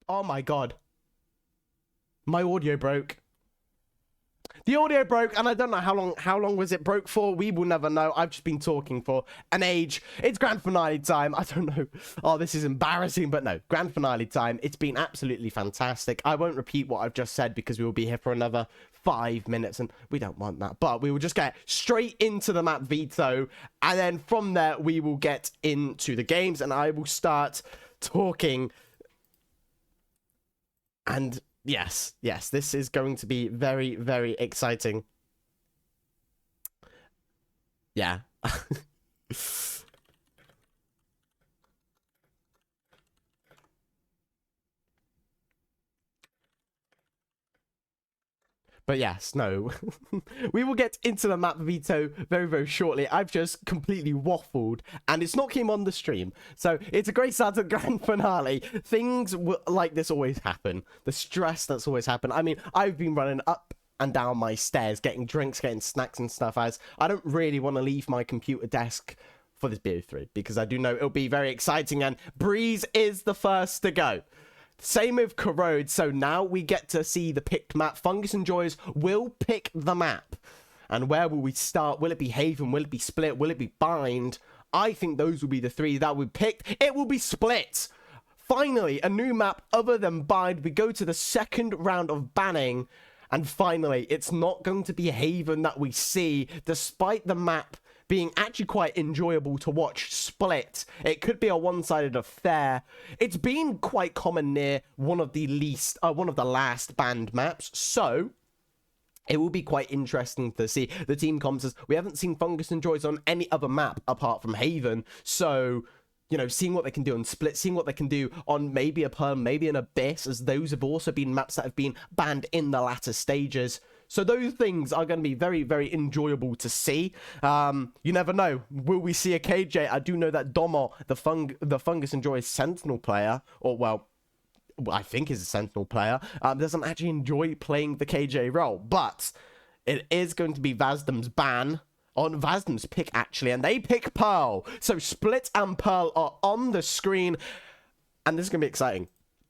Oh my god. My audio broke. The audio broke, and I don't know how long was it broke for. We will never know. I've just been talking for an age. It's grand finale time. I don't know. Oh, this is embarrassing, but no, grand finale time. It's been absolutely fantastic. I won't repeat what I've just said because we will be here for another 5 minutes, and we don't want that. But we will just get straight into the map veto, and then from there we will get into the games, and I will start talking. And yes, this is going to be very, very exciting. Yeah. But yes, no. We will get into the map veto very, very shortly. I've just completely waffled, and it's not came on the stream. So it's a great start to the grand finale. Things like this always happen. The stress that's always happened. I mean, I've been running up and down my stairs, getting drinks, getting snacks and stuff, as I don't really want to leave my computer desk for this BO3, because I do know it'll be very exciting, and Breeze is the first to go. Same with Corrode, so now we get to see the picked map. Fungus and Joyous will pick the map. And where will we start? Will it be Haven? Will it be Split? Will it be Bind? I think those will be the three that we picked. It will be Split. Finally, a new map other than Bind. We go to the second round of banning. And finally, it's not going to be Haven that we see, despite the map being actually quite enjoyable to watch. Split. It could be a one-sided affair. It's been quite common near one of the last banned maps, so it will be quite interesting to see the team comps. We haven't seen Fungus and Joyous on any other map apart from Haven, so you know, seeing what they can do on Split, seeing what they can do on maybe a Perm, maybe an Abyss, as those have also been maps that have been banned in the latter stages. So those things are going to be very, very enjoyable to see. You never know. Will we see a KJ? I do know that Domo, the Fungus and Joyous Sentinel player, or well, I think is a Sentinel player, doesn't actually enjoy playing the KJ role. But it is going to be Vazdem's ban on Vazdem's pick, actually, and they pick Pearl. So Split and Pearl are on the screen, and this is going to be exciting.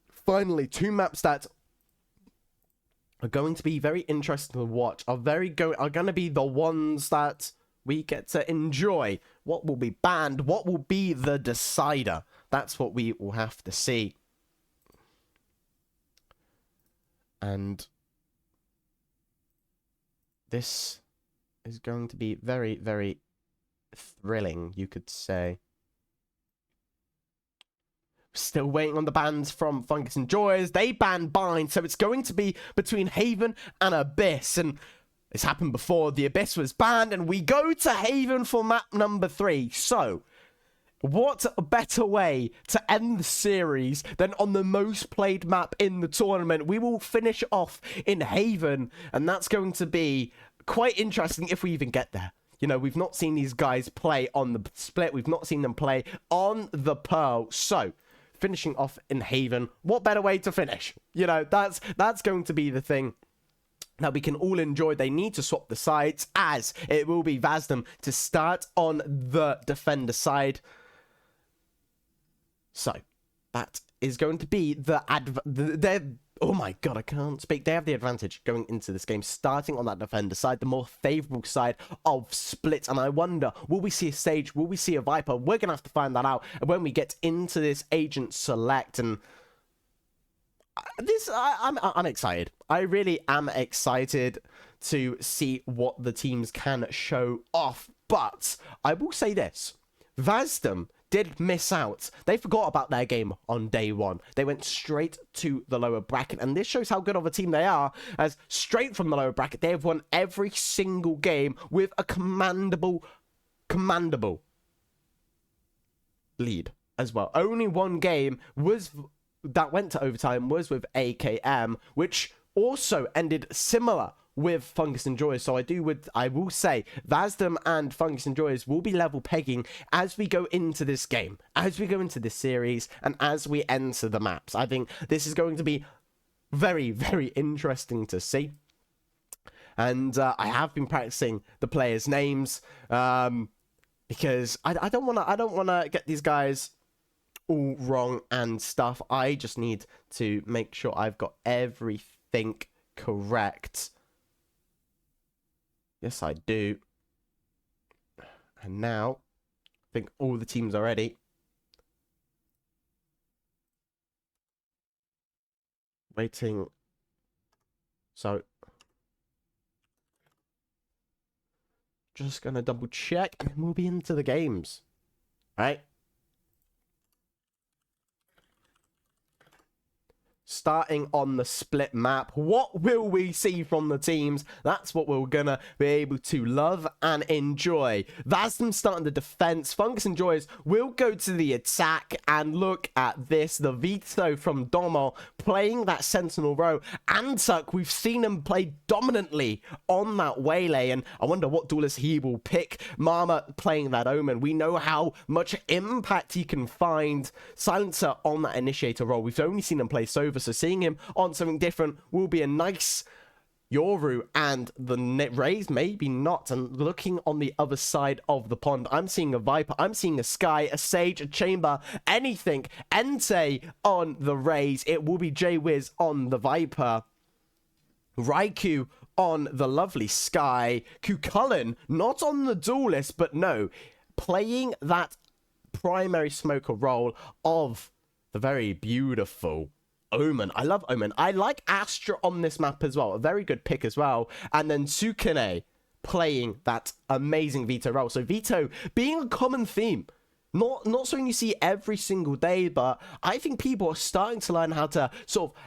Finally, two maps that are going to be very interesting to watch, are going to be the ones that we get to enjoy. What will be banned? What will be the decider? That's what we will have to see. And this is going to be very, very thrilling, you could say. Still waiting on the bans from Fungus and Joyous. They banned Bind, so it's going to be between Haven and Abyss. And it's happened before. The Abyss was banned, and we go to Haven for map number 3. So, what a better way to end the series than on the most played map in the tournament? We will finish off in Haven, and that's going to be quite interesting if we even get there. You know, we've not seen these guys play on the Split. We've not seen them play on the Pearl. So, finishing off in Haven, what better way to finish? You know, that's going to be the thing that we can all enjoy. They need to swap the sides, as it will be Vazdem to start on the defender side. So, that is going to be oh my god, I can't speak. They have the advantage going into this game, starting on that defender side, the more favourable side of Split. And I wonder, will we see a Sage? Will we see a Viper? We're going to have to find that out when we get into this agent select. And I'm excited. I really am excited to see what the teams can show off. But I will say this. Vazdem did miss out. They forgot about their game on day one. They went straight to the lower bracket, and this shows how good of a team they are, as straight from the lower bracket, they have won every single game with a commandable lead as well. Only one game that went to overtime was with AKM, which also ended similar with Fungus and Joyous. So I will say Vazdem and Fungus and Joyous will be level pegging as we go into this game, as we go into this series, and as we enter the maps. I think this is going to be very, very interesting to see. And I have been practicing the players' names because I don't want to get these guys all wrong and stuff. I just need to make sure I've got everything correct. Yes, I do. And now, I think all the teams are ready. Waiting. So, just going to double check and then we'll be into the games. All right. Starting on the split map, what will we see from the teams? That's what we're gonna be able to love and enjoy. Vazdem starting the defense. Fungus and Joyous will go to the attack, and look at this, the veto from Domo playing that sentinel row. Antuk, we've seen him play dominantly on that waylay, and I wonder what duelist he will pick. Mama playing that Omen. We know how much impact he can find. Silencer on that initiator role. We've only seen him play Sova, so seeing him on something different will be a nice Yoru. And the Rays maybe not. And looking on the other side of the pond, I'm seeing a Viper, I'm seeing a Sky, a Sage, a Chamber, anything. Entei on the Rays. It will be J-Wiz on the Viper. Raikou on the lovely Sky. Kukullen not on the duelist, but no, playing that primary smoker role of the very beautiful Omen. I love Omen. I like Astra on this map as well. A very good pick as well. And then Tsukune playing that amazing Veto role. So Veto being a common theme. Not something you see every single day, but I think people are starting to learn how to sort of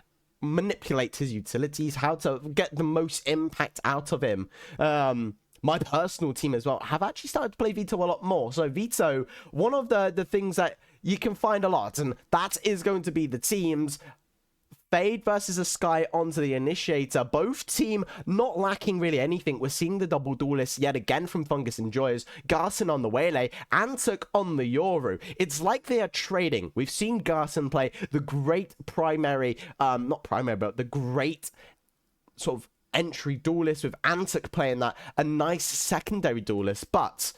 manipulate his utilities, how to get the most impact out of him. My personal team as well have actually started to play Veto a lot more. So Veto, one of the things that you can find a lot, and that is going to be the teams. Fade versus a Sky onto the initiator. Both team not lacking really anything. We're seeing the double duelist yet again from Fungus and Joyous. Garson on the waylay. Antuk on the Yoru. It's like they are trading. We've seen Garson play the great primary, not primary, but the great sort of entry duelist, with Antuk playing that, a nice secondary duelist. But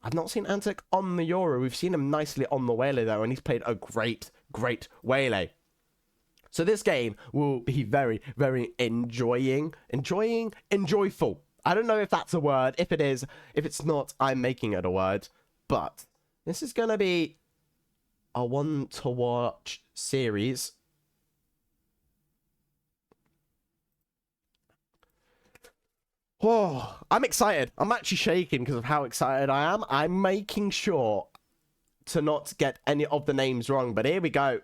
I've not seen Antuk on the Yoru. We've seen him nicely on the waylay though, and he's played a great waylay. So this game will be very, very enjoyful. I don't know if that's a word. If it is, if it's not, I'm making it a word. But this is going to be a one-to-watch series. Oh, I'm excited. I'm actually shaking because of how excited I am. I'm making sure to not get any of the names wrong. But here we go.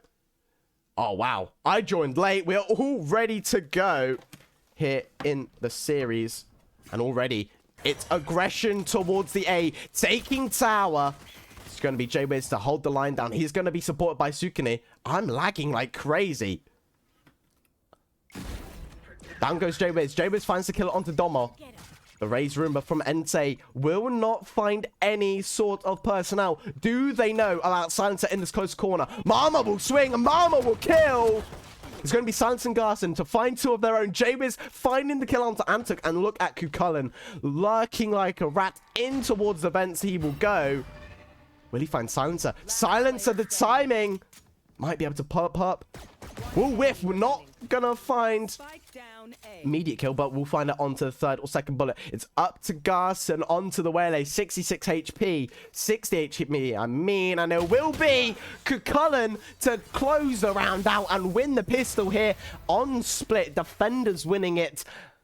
Oh, wow. I joined late. We're all ready to go here in the series. And already, it's aggression towards the A. Taking tower. It's going to be J-Wiz to hold the line down. He's going to be supported by Tsukune. I'm lagging like crazy. Down goes J-Wiz. J-Wiz finds the kill onto Domo. The Raise rumor from Entei will not find any sort of personnel. Do they know about Silencer in this close corner? Mama will swing and Mama will kill. It's going to be Silence and Garson to find two of their own. J-Wiz finding the kill onto Antuk, and look at Kukullen lurking like a rat in towards the vents. He will go. Will he find Silencer? Silencer, the timing. Might be able to pop up. We'll whiff. We're not going to find immediate kill, but we'll find it onto the third or second bullet. It's up to Garson onto the waylay. 66 HP, 60 HP. And it will be Kukullen to close the round out and win the pistol here on split. Defenders winning it.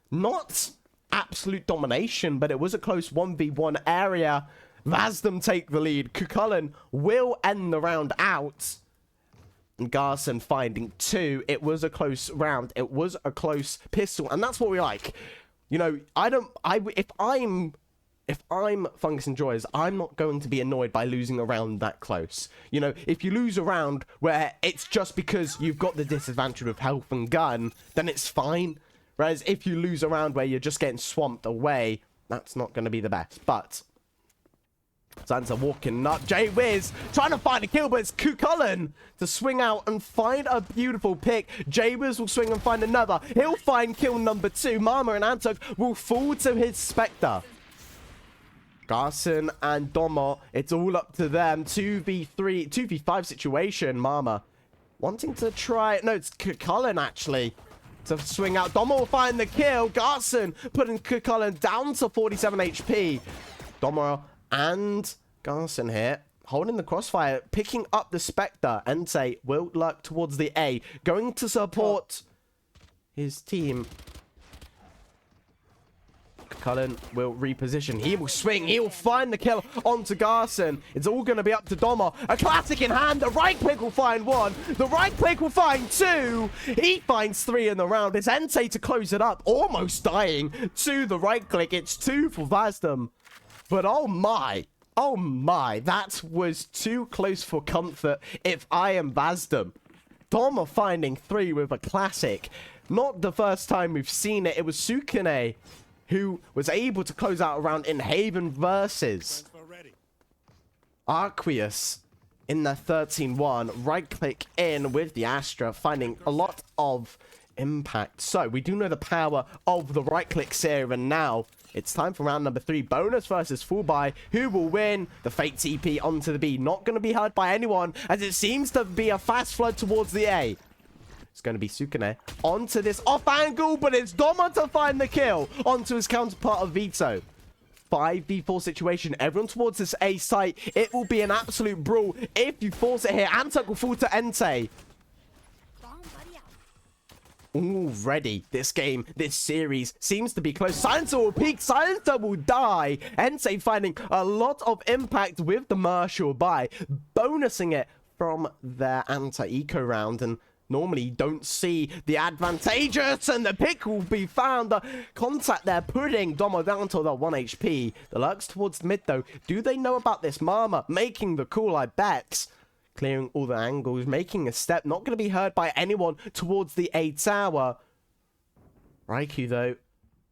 Not absolute domination, but it was a close 1v1 area. Vazdem take the lead. Kukullen will end the round out. And Garson finding two. It was a close round. It was a close pistol, and that's what we like. You know, if I'm Fungus and Joyous, I'm not going to be annoyed by losing a round that close. You know, if you lose a round where it's just because you've got the disadvantage of health and gun, then it's fine. Whereas if you lose a round where you're just getting swamped away, that's not going to be the best. But Sansa walking up. J-Wiz trying to find a kill, but it's Kukullen to swing out and find a beautiful pick. J-Wiz will swing and find another. He'll find kill number 2. Mama and Antuk will fall to his Spectre. Garson and Domo, it's all up to them. 2v3, 2v5 situation. Mama wanting to try. No, it's Kukullen actually to swing out. Doma will find the kill. Garson putting Cullen down to 47 HP. Doma and Garson here holding the crossfire, picking up the Spectre. Entei will lurk towards the A, going to support his team. Cullen will reposition. He will swing. He will find the kill onto Garson. It's all going to be up to Doma. A classic in hand. The right click will find one. The right click will find two. He finds three in the round. It's Entei to close it up. Almost dying to the right click. It's two for Vazdem. But oh my. Oh my. That was too close for comfort if I am Vazdem. Doma finding three with a classic. Not the first time we've seen it. It was Sukune who was able to close out a round in Haven versus Arceus in their 13-1. Right click in with the Astra, finding a lot of impact. So we do know the power of the right click here, and now it's time for round number 3. Bonus versus full buy. Who will win? The Fate TP onto the B. Not going to be hurt by anyone, as it seems to be a fast flood towards the A. It's going to be Sukune onto this off angle, but it's Doma to find the kill onto his counterpart of Vito. 5v4 situation. Everyone towards this A site. It will be an absolute brawl if you force it here. Antuk will fall to Entei. Already, this game, this series seems to be close. Silencer will peak. Silencer will die. Entei finding a lot of impact with the Marshall buy, bonusing it from their anti-eco round, and normally you don't see the advantageous, and the pick will be found. The contact there putting Doma down to the 1 HP. The lurks towards mid though. Do they know about this? Mama making the call, I bet. Clearing all the angles, making a step. Not going to be heard by anyone towards the A tower. Raikou though,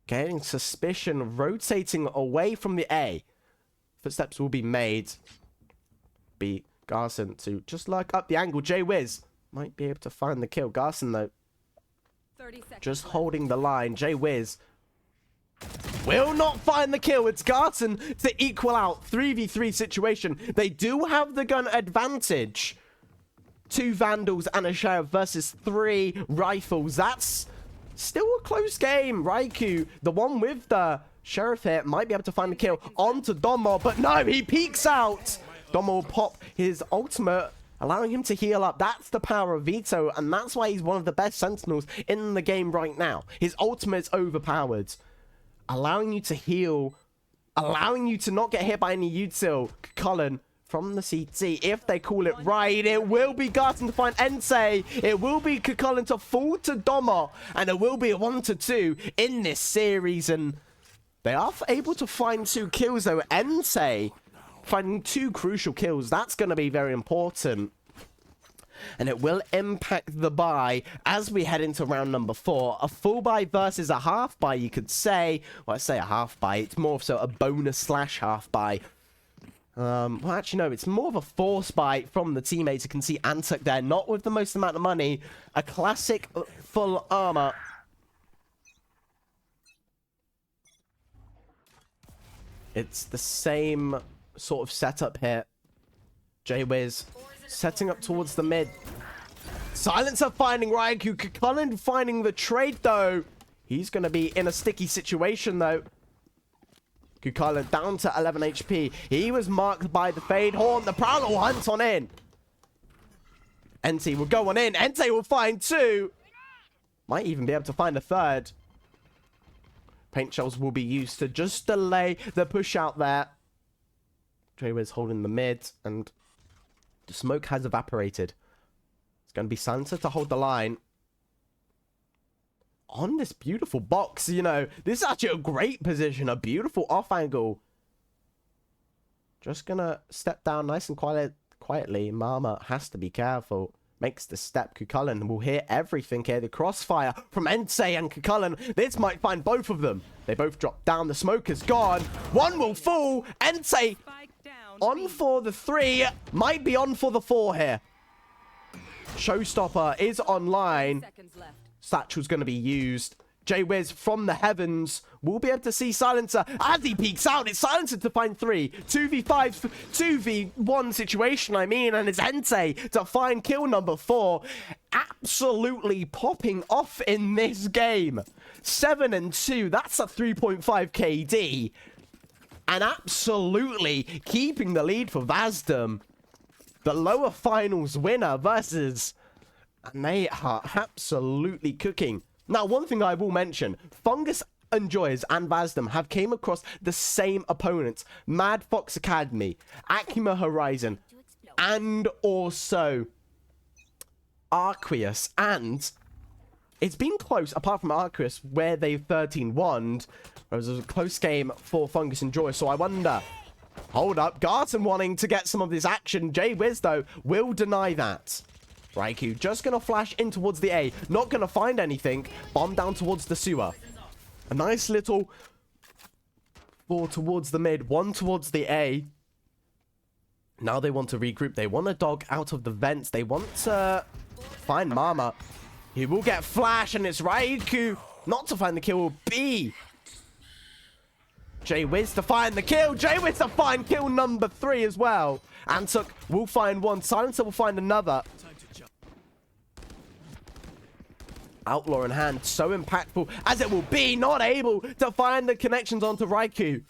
getting suspicion, rotating away from the A. Footsteps will be made. Be Garson to just lurk up the angle. J-Wiz might be able to find the kill. Garson, though, just holding the line. J-Wiz will not find the kill. It's Garson to equal out. 3v3 situation. They do have the gun advantage. 2 Vandals and a Sheriff versus 3 Rifles. That's still a close game. Raikou, the one with the Sheriff here, might be able to find the kill onto Doma, but no, he peeks out. Doma will pop his ultimate, allowing him to heal up. That's the power of Vito, and that's why he's one of the best Sentinels in the game right now. His ultimate's overpowered, allowing you to heal, allowing you to not get hit by any util. Cullen from the CT, if they call it right, it will be Garson to find Entei. It will be Cullen to fall to Doma, and it will be a 1-2 in this series, and they are able to find 2 kills though. Entei finding 2 crucial kills. That's going to be very important. And it will impact the buy as we head into round number 4. A full buy versus a half buy, you could say. Well, I say a half buy. It's more so a bonus slash half buy. Well, actually, no. It's more of a force buy from the teammates. You can see Antuk there, not with the most amount of money. A classic full armor. It's the same sort of setup here. J-Wiz setting up towards the mid. Silencer finding Raikou. Cullen finding the trade though. He's going to be in a sticky situation though. Cullen down to 11 HP. He was marked by the Fade Horn. The Prowler will hunt on in. Entei will go on in. Entei will find 2. Might even be able to find a 3rd. Paint shells will be used to just delay the push out there. J-Wiz holding the mid, and the smoke has evaporated. It's going to be Silencer to hold the line. On this beautiful box, you know, this is actually a great position, a beautiful off angle. Just going to step down nice and quietly. Mama has to be careful. Makes the step. Cullen will hear everything here. The crossfire from Entei and Cullen. This might find both of them. They both drop down. The smoke is gone. One will fall. Entei on for the 3. Might be on for the 4 here. Showstopper is online. Satchel's going to be used. J-Wiz from the heavens will be able to see Silencer as he peeks out. It's Silencer to find 3. 2v5, 2v1 situation, I mean. And it's Entei to find kill number 4. absolutely popping off in this game. 7-2, that's a 3.5 KD. And absolutely keeping the lead for Vazdem. The lower finals winner versus... And they are absolutely cooking. Now, one thing I will mention. Fungus and Joyz and Vazdem have came across the same opponents. Mad Fox Academy, Akima Horizon, and also Arceus. And it's been close, apart from Arceus, where they've 13-1'd. It was a close game for Fungus and Joyz. So I wonder... Hold up. Garten wanting to get some of this action. J-Wiz, though, will deny that. Raikou just going to flash in towards the A. Not going to find anything. Bomb down towards the sewer. A nice little 4 towards the mid. 1 towards the A. Now they want to regroup. They want a dog out of the vents. They want to find Mama. He will get flash, and it's Raikou not to find the kill. B. J-Wiz to find the kill. J-Wiz to find kill number 3 as well. Antuk will find one. Silencer will find another. Outlaw in hand. So impactful as it will be. Not able to find the connections onto Raikou.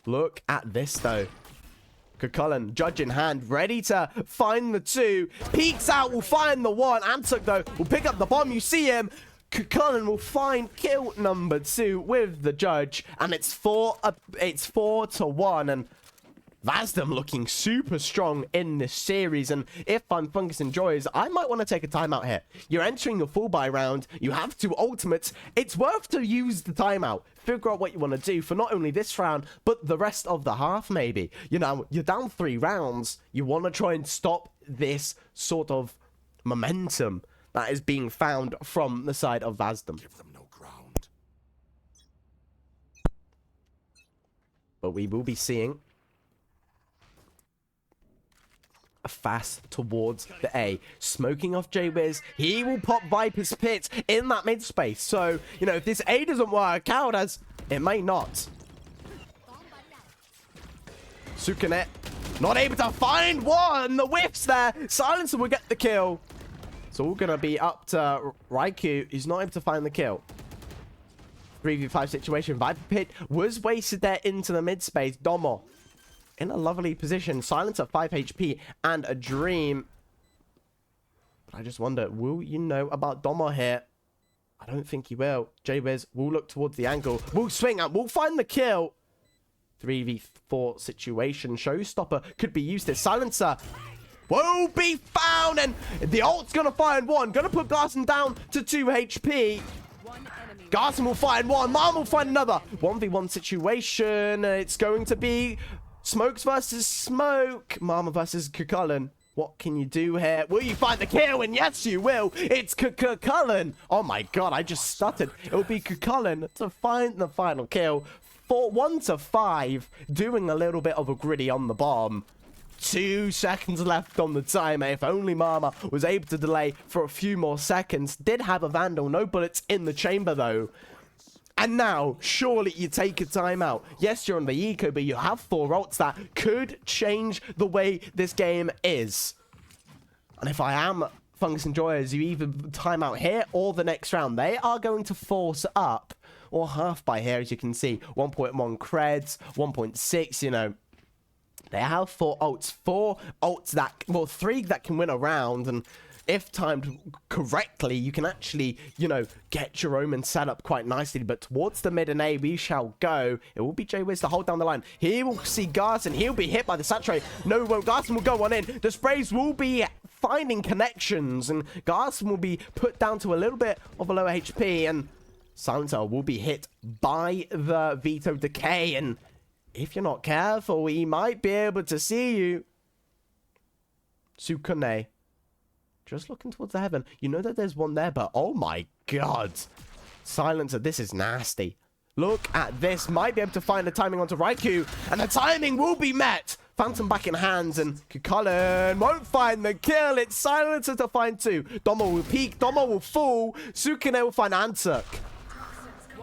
Look at this, though. Kukulkan, judge in hand, ready to find the 2. Peeks out, will find the 1. Antuk, though, will pick up the bomb. You see him. Kukulkan will find kill number 2 with the judge, and it's 4-1, and Vazdem looking super strong in this series. And if I'm Fungus and Joyz, I might want to take a timeout here. You're entering your full buy round, you have 2 ultimates. It's worth to use the timeout, figure out what you want to do for not only this round but the rest of the half. Maybe, you know, you're down 3 rounds, you want to try and stop this sort of momentum that is being found from the side of Vazdem. Give them no ground. But we will be seeing a fast towards the A. Smoking off J-Wiz. He will pop Viper's Pit in that mid space. So, you know, if this A doesn't work out, as it may not. Sukune not able to find one. The whiffs there. Silencer will get the kill. It's all going to be up to Raikou. He's not able to find the kill. 3v5 situation. Viper Pit was wasted there into the mid space. Domo in a lovely position. Silence at 5 HP and a dream. But I just wonder, will you know about Domo here? I don't think he will. J-Wiz will look towards the angle. Will swing and will find the kill. 3v4 situation. Showstopper could be used as Silencer will be found, and the ult's gonna find one. Gonna put Garson down to 2 HP. Garson will find one. Mom will find another. 1v1 situation. It's going to be Smokes versus Smoke. Mama versus Kukulkan. What can you do here? Will you find the kill? And yes, you will. It's Kukulkan. Oh my god, I just stuttered. It will be Kukulkan to find the final kill. 1-5. Doing a little bit of a gritty on the bomb. 2 seconds left on the timer. If only Mama was able to delay for a few more seconds. Did have a Vandal. No bullets in the chamber, though. And now, surely you take a timeout. Yes, you're on the eco, but you have 4 ults that could change the way this game is. And if I am Fungus and Joyz, you either timeout here or the next round. They are going to force up, or half by here, as you can see. 1.1 creds, 1.6, you know. They have 4 ults. 4 ults that, well, 3 that can win a round. And if timed correctly, you can actually, you know, get your omen set up quite nicely. But towards the mid and A, we shall go. It will be J-Wiz to hold down the line. He will see Garson. He'll be hit by the saturate. No, won't. Garson will go on in. The sprays will be finding connections. And Garson will be put down to a little bit of a lower HP. And Silencer will be hit by the Veto Decay. And if you're not careful, he might be able to see you. Sukune. Just looking towards the heaven. You know that there's one there, but oh my god. Silencer, this is nasty. Look at this. Might be able to find the timing onto Raikou. And the timing will be met. Phantom back in hands, and Kukulkan won't find the kill. It's Silencer to find 2. Domo will peek. Domo will fall. Sukune will find Antuk.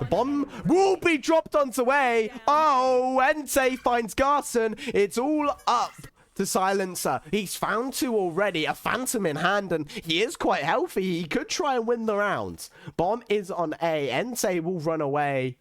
The bomb will be dropped onto A. Oh, Entei finds Garson. It's all up to silencer. He's found two already, a phantom in hand, and he is quite healthy. He could try and win the round. Bomb is on A. Entei will run away.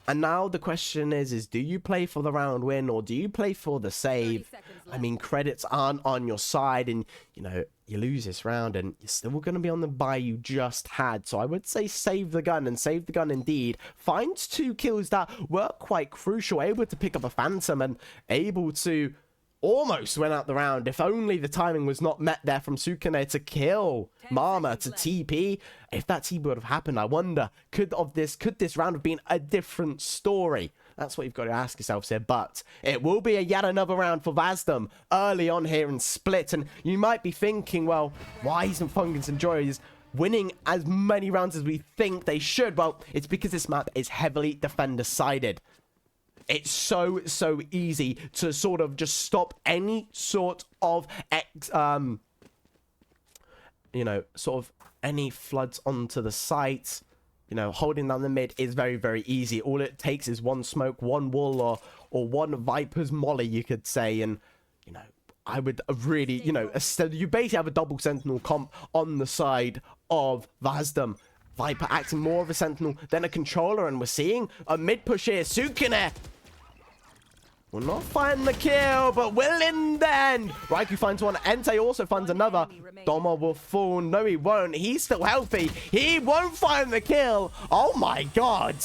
And now the question is do you play for the round win or do you play for the save? I mean, credits aren't on your side and, you know, you lose this round and you're still going to be on the bye you just had. So I would say save the gun and save the gun indeed. Finds 2 kills that were quite crucial. Able to pick up a phantom and able to almost win out the round. If only the timing was not met there from Sukune to kill Mama to TP. If that TP would have happened, I wonder, could this round have been a different story? That's what you've got to ask yourselves here. But it will be yet another round for Vazdem early on here in Split. And you might be thinking, well, why isn't Fungus and Joy's winning as many rounds as we think they should? Well, it's because this map is heavily defender-sided. It's so easy to sort of just stop any sort of, you know, sort of any floods onto the site. You know, holding down the mid is very easy. All it takes is one smoke, one wall, or one Viper's molly, you could say. And, you know, I would really, you know, you basically have a double sentinel comp on the side of Vazdem. Viper acting more of a sentinel than a controller. And we're seeing a mid push here. Sukune will not find the kill, but will in the end. Raikou finds one. Entei also finds another. Domo will fall. No, he won't. He's still healthy. He won't find the kill. Oh my god.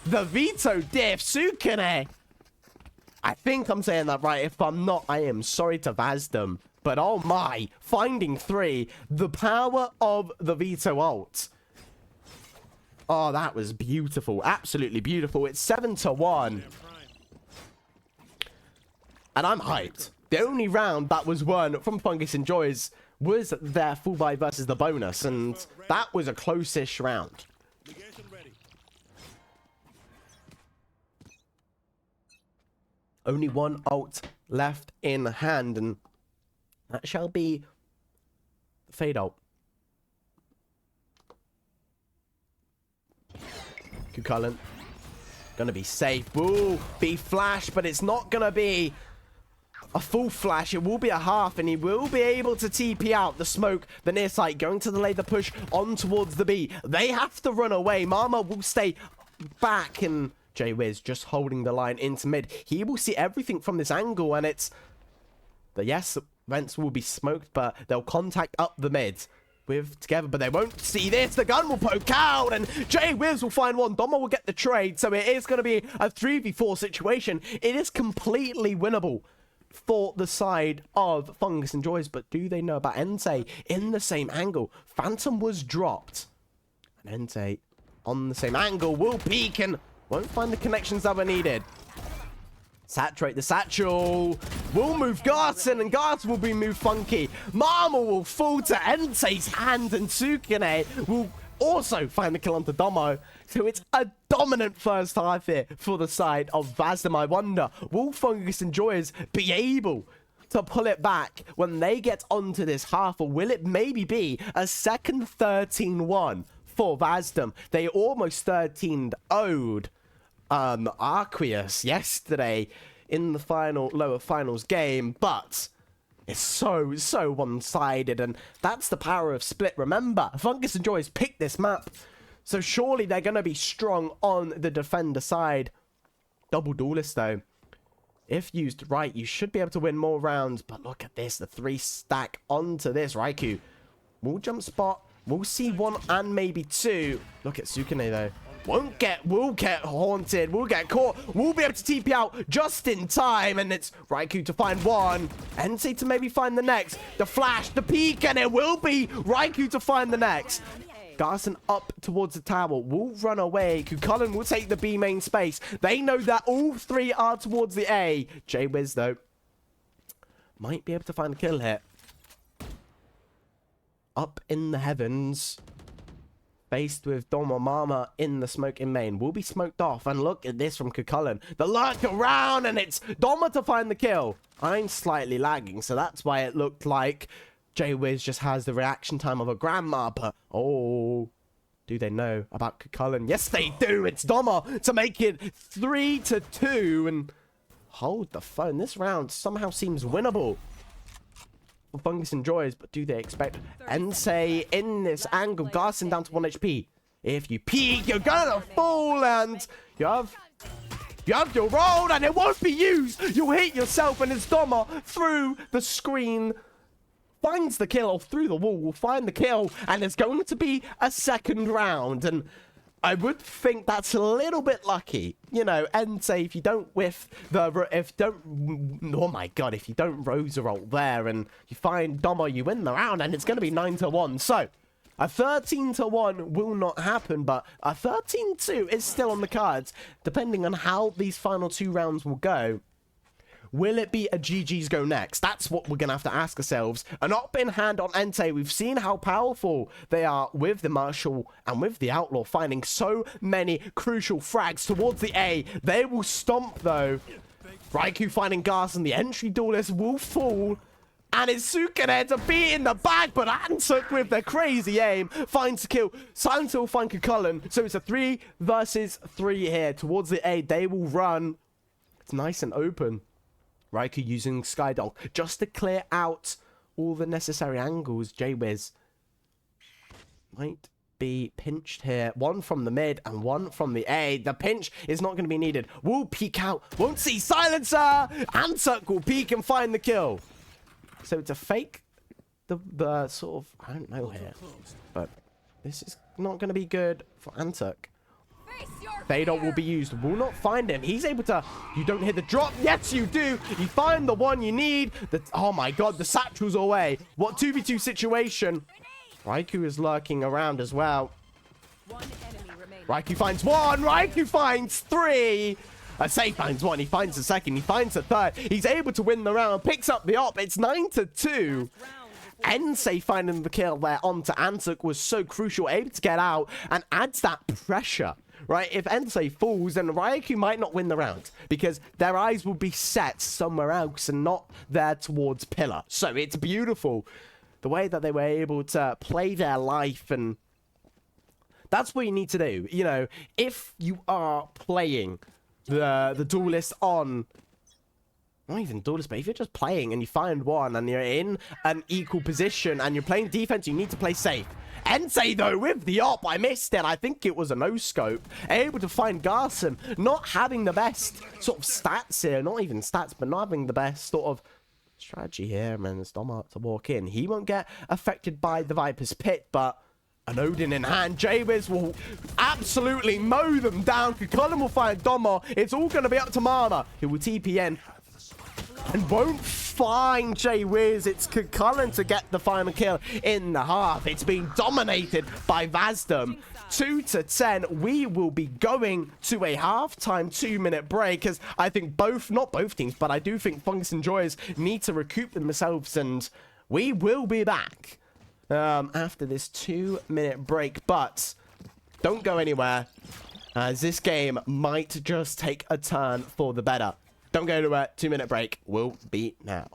The veto diff. Sukune. I think I'm saying that right. If I'm not, I am sorry to Vazdem. But oh my. Finding 3. The power of the veto ult. Oh, that was beautiful. Absolutely beautiful. It's 7-1. And I'm hyped. The only round that was won from Fungus and Joy's was their full buy versus the bonus. And that was a close-ish round. Only one ult left in hand. And that shall be fade ult. Kukullen. Gonna be safe. Will be flash, but it's not gonna be a full flash. It will be a half, and he will be able to TP out the smoke, the near site, going to delay the push on towards the B. They have to run away. Mama will stay back, and J-Wiz just holding the line into mid. He will see everything from this angle, and it's the yes, vents will be smoked, but they'll contact up the mid with together, but they won't see this. The gun will poke out, and J-Wiz will find one. Domo will get the trade, so it is going to be a 3v4 situation. It is completely winnable for the side of Fungus and Joy's, but do they know about Entei in the same angle? Phantom was dropped, and Entei on the same angle will peek and won't find the connections that were needed. Saturate the satchel. Will move Garten, and Garten will be moved funky. Mama will fall to Entei's hand, and Sukune will also find the kill onto Domo. So it's a dominant first half here for the side of Vazdem. I wonder, will Fungus and Joyous be able to pull it back when they get onto this half, or will it maybe be a second 13-1 for Vazdem? They almost 13-0'd Arceus yesterday in the lower finals game, but it's so one-sided, and that's the power of Split. Remember, Fungus and Joyous picked this map, so surely they're going to be strong on the defender side. Double duelist, though. If used right, you should be able to win more rounds, but look at this, the 3 stack onto this. Raikou will jump spot. We'll see 1 and maybe 2. Look at Sukune, though. Will get haunted. We'll get caught. We'll be able to TP out just in time. And it's Raikou to find 1. Entei to maybe find the next. The flash, the peek, and it will be Raikou to find the next. Garson up towards the tower. Will run away. Kukullen will take the B main space. They know that all 3 are towards the A. J-Wiz, though, might be able to find a kill here. Up in the heavens. Faced with Domo Mama in the smoke in main. Will be smoked off. And look at this from Kukullen. The lurk around, and it's Domo to find the kill. I'm slightly lagging, so that's why it looked like J-Wiz just has the reaction time of a grandma. But, oh, do they know about Kukullen? Yes, they do. It's Domo to make it 3-2. And hold the phone. This round somehow seems winnable for Fungus and Joys, but do they expect Ensei in this angle? Garson down to 1 HP. If you peek, you're gonna fall, and you have your roll, and it won't be used. You'll hit yourself, and it's Doma through the screen. Finds the kill, through the wall, will find the kill, and it's going to be a second round. And I would think that's a little bit lucky, you know, and say if you don't whiff the, oh my god, if you don't Rosa roll there and you find Doma, you win the round, and it's going to be 9-1. So a 13-1 will not happen, but a 13-2 is still on the cards, depending on how these final 2 rounds will go. Will it be a GG's go next? That's what we're going to have to ask ourselves. An op in hand on Entei. We've seen how powerful they are with the Marshal and with the Outlaw, finding so many crucial frags towards the A. They will stomp, though. Raikou finding Gas, and the entry duelist will fall. And it's Sukune to be in the bag, but Ansuk with the crazy aim finds the kill. Silence will find Kukullen. So it's a 3 versus 3 here towards the A. They will run. It's nice and open. Raikou using Skydog just to clear out all the necessary angles. J-Wiz might be pinched here. One from the mid and one from the A. The pinch is not going to be needed. Will peek out. Won't see Silencer. Ansuk will peek and find the kill. So it's a fake. The sort of, I don't know here. But this is not going to be good for Ansuk. Fade-out will be used. Will not find him. He's able to... You don't hit the drop. Yes, you do. You find the one you need. Oh, my God. The satchel's away. What 2v2 situation. Raikou is lurking around as well. Raikou finds 1. Raikou finds 3. I say finds 1. He finds the second. He finds the third. He's able to win the round. Picks up the op. It's 9-2. Ensei finding the kill there onto Ansuk was so crucial. Able to get out and adds that pressure. Right, if Ensei falls, then Raikou might not win the round because their eyes will be set somewhere else and not there towards Pillar. So it's beautiful the way that they were able to play their life, and that's what you need to do. You know, if you are playing the duelist on, not even duelist, but if you're just playing and you find one and you're in an equal position and you're playing defense, you need to play safe. Ensei, though, with the op, I missed it. I think it was a no-scope. Able to find Garson, not having the best sort of stats here. Not even stats, but not having the best sort of strategy here. Man, it's Doma to walk in. He won't get affected by the Viper's Pit, but an Odin in hand. J-Wiz will absolutely mow them down. Kukullen will find Doma. It's all going to be up to Mama. He will TPN and won't find J-Wiz. It's Kukullen to get the final kill in the half. It's been dominated by Vazdem. 2-10. We will be going to a halftime 2-minute break, as I think not both teams, but I do think Fungus and Joyous need to recoup themselves, and we will be back after this 2-minute break. But don't go anywhere, as this game might just take a turn for the better. Don't go anywhere. 2-minute break will be now.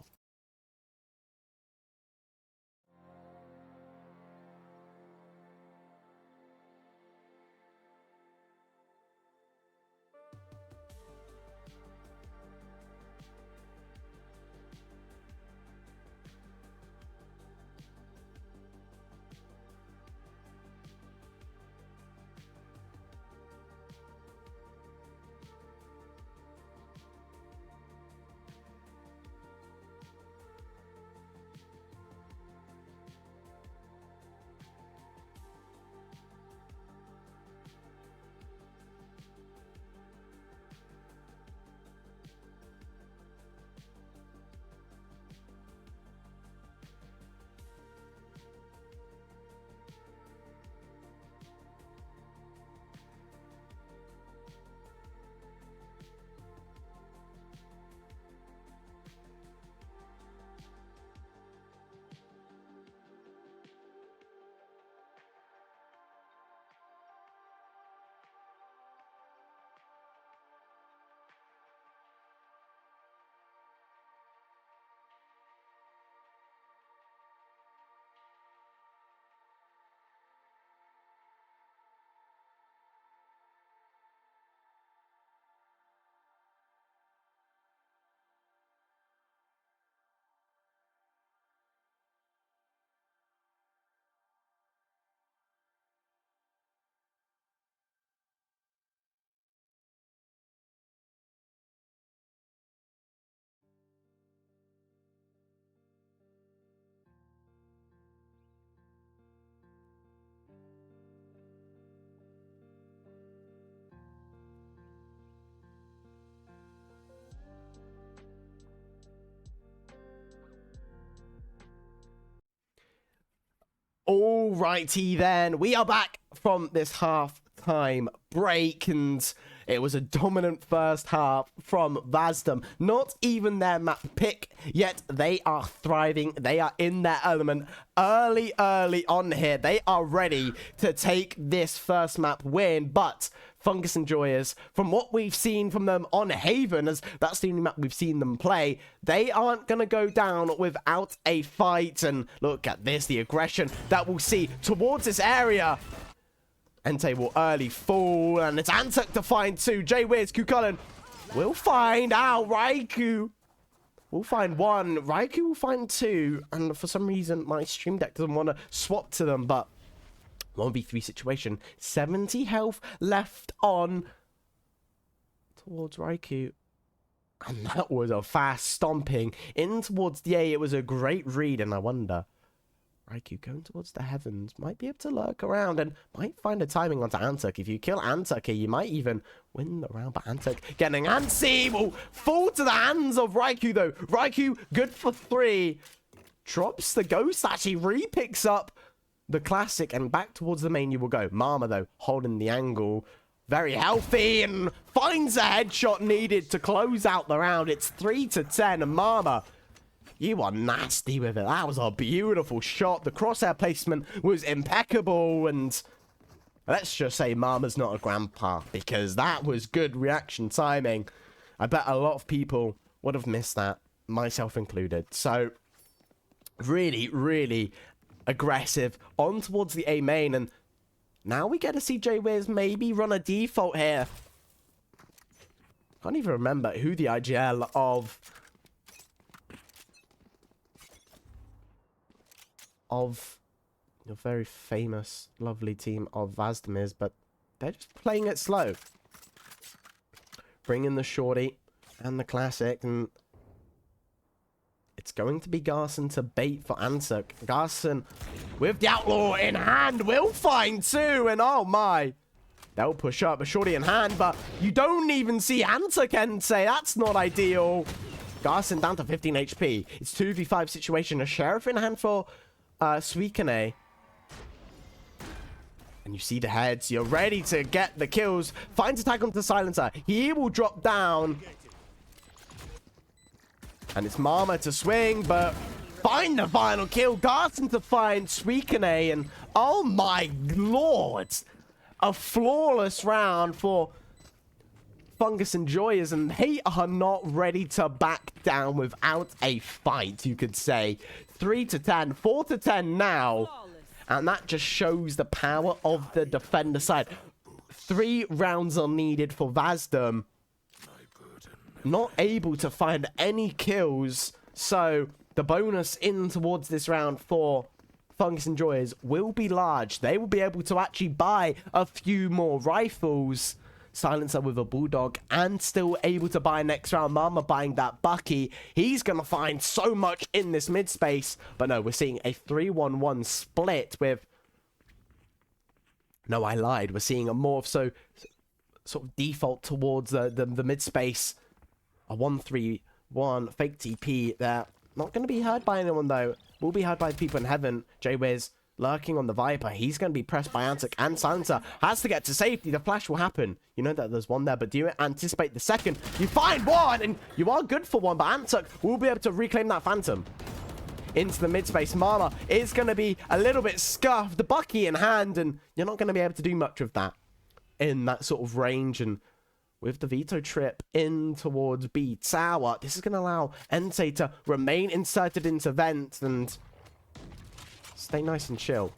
Alrighty then, we are back from this half-time break, and it was a dominant first half from Vazdem. Not even their map pick, yet they are thriving. They are in their element early on here. They are ready to take this first map win, but Fungus Enjoyers, from what we've seen from them on Haven, as that's the only map we've seen them play, they aren't going to go down without a fight. And look at this, the aggression that we'll see towards this area. Entei will early fall, and it's Antuk to find two. J-Wiz, Q-Cullen will find out. Raikou will find one. Raikou will find two. And for some reason, my stream deck doesn't want to swap to them, but 1v3 situation. 70 health left on towards Raikou. And that was a fast stomping in towards the A. It was a great read, and I wonder, Raikou going towards the heavens might be able to lurk around and might find a timing onto Antuk. If you kill Antuk here, you might even win the round. But Antuk getting antsy will fall to the hands of Raikou, though. Raikou, good for 3. Drops the ghost, actually re-picks up the classic, and back towards the main you will go. Mama, though, holding the angle. Very healthy, and finds a headshot needed to close out the round. It's 3-10, and Mama, you are nasty with it. That was a beautiful shot. The crosshair placement was impeccable, and let's just say Mama's not a grandpa, because that was good reaction timing. I bet a lot of people would have missed that, myself included. So, really aggressive on towards the A main, and now we get to see J-Wiz maybe run a default here. Can't even remember who the IGL of your very famous, lovely team of Vazdem is, but they're just playing it slow. Bring in the shorty and the classic, and it's going to be Garson to bait for Antuk. Garson, with the outlaw in hand, will find two, and oh my, they'll push up a shorty in hand, but you don't even see Antuk Entei. That's not ideal. Garson down to 15 HP. It's 2v5 situation. A sheriff in hand for Suikane. And you see the heads. You're ready to get the kills. Finds a tag onto Silencer. He will drop down. And it's Mama to swing, but find the final kill. Garson to find Suikane, and oh my lord, a flawless round for Fungus Enjoyers, and they are not ready to back down without a fight, you could say. 3-10, 4-10 now, and that just shows the power of the defender side. 3 rounds are needed for Vazdem. Not able to find any kills, so the bonus in towards this round for Fungus Enjoyers will be large. They will be able to actually buy a few more rifles. Silencer with a Bulldog, and still able to buy next round. Mama buying that Bucky. He's going to find so much in this mid space. But no, we're seeing a 3-1-1 split with... No, I lied. We're seeing a more sort of default towards the mid space. A 1-3-1 fake TP there. Not going to be heard by anyone, though. Will be heard by the people in heaven. J-Wiz lurking on the Viper. He's going to be pressed by Antuk, and Silencer has to get to safety. The flash will happen. You know that there's one there, but do you anticipate the second? You find one, and you are good for one, but Antuk will be able to reclaim that Phantom. Into the mid-space. Mama is going to be a little bit scuffed. The Bucky in hand, and you're not going to be able to do much of that in that sort of range. And with the veto trip in towards B Tower, this is going to allow Entei to remain inserted into vent and stay nice and chill.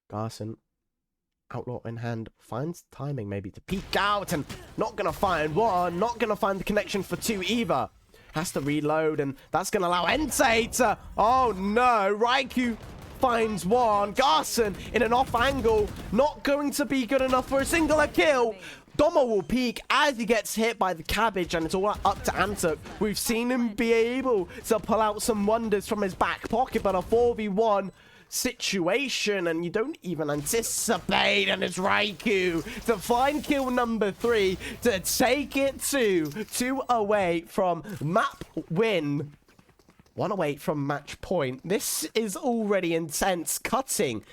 Garson, outlaw in hand, finds timing maybe to peek out, and not going to find one, not going to find the connection for two either. Has to reload, and that's going to allow Entei to... Oh no, Raikou finds one. Garson in an off angle, not going to be good enough for a singular kill. Domo will peek as he gets hit by the cabbage, and it's all up to Antuk. We've seen him be able to pull out some wonders from his back pocket, but a 4v1 situation, and you don't even anticipate, and it's Raikou to find kill number 3 to take it to 2 away from map win, 1 away from match point. This is already intense, cutting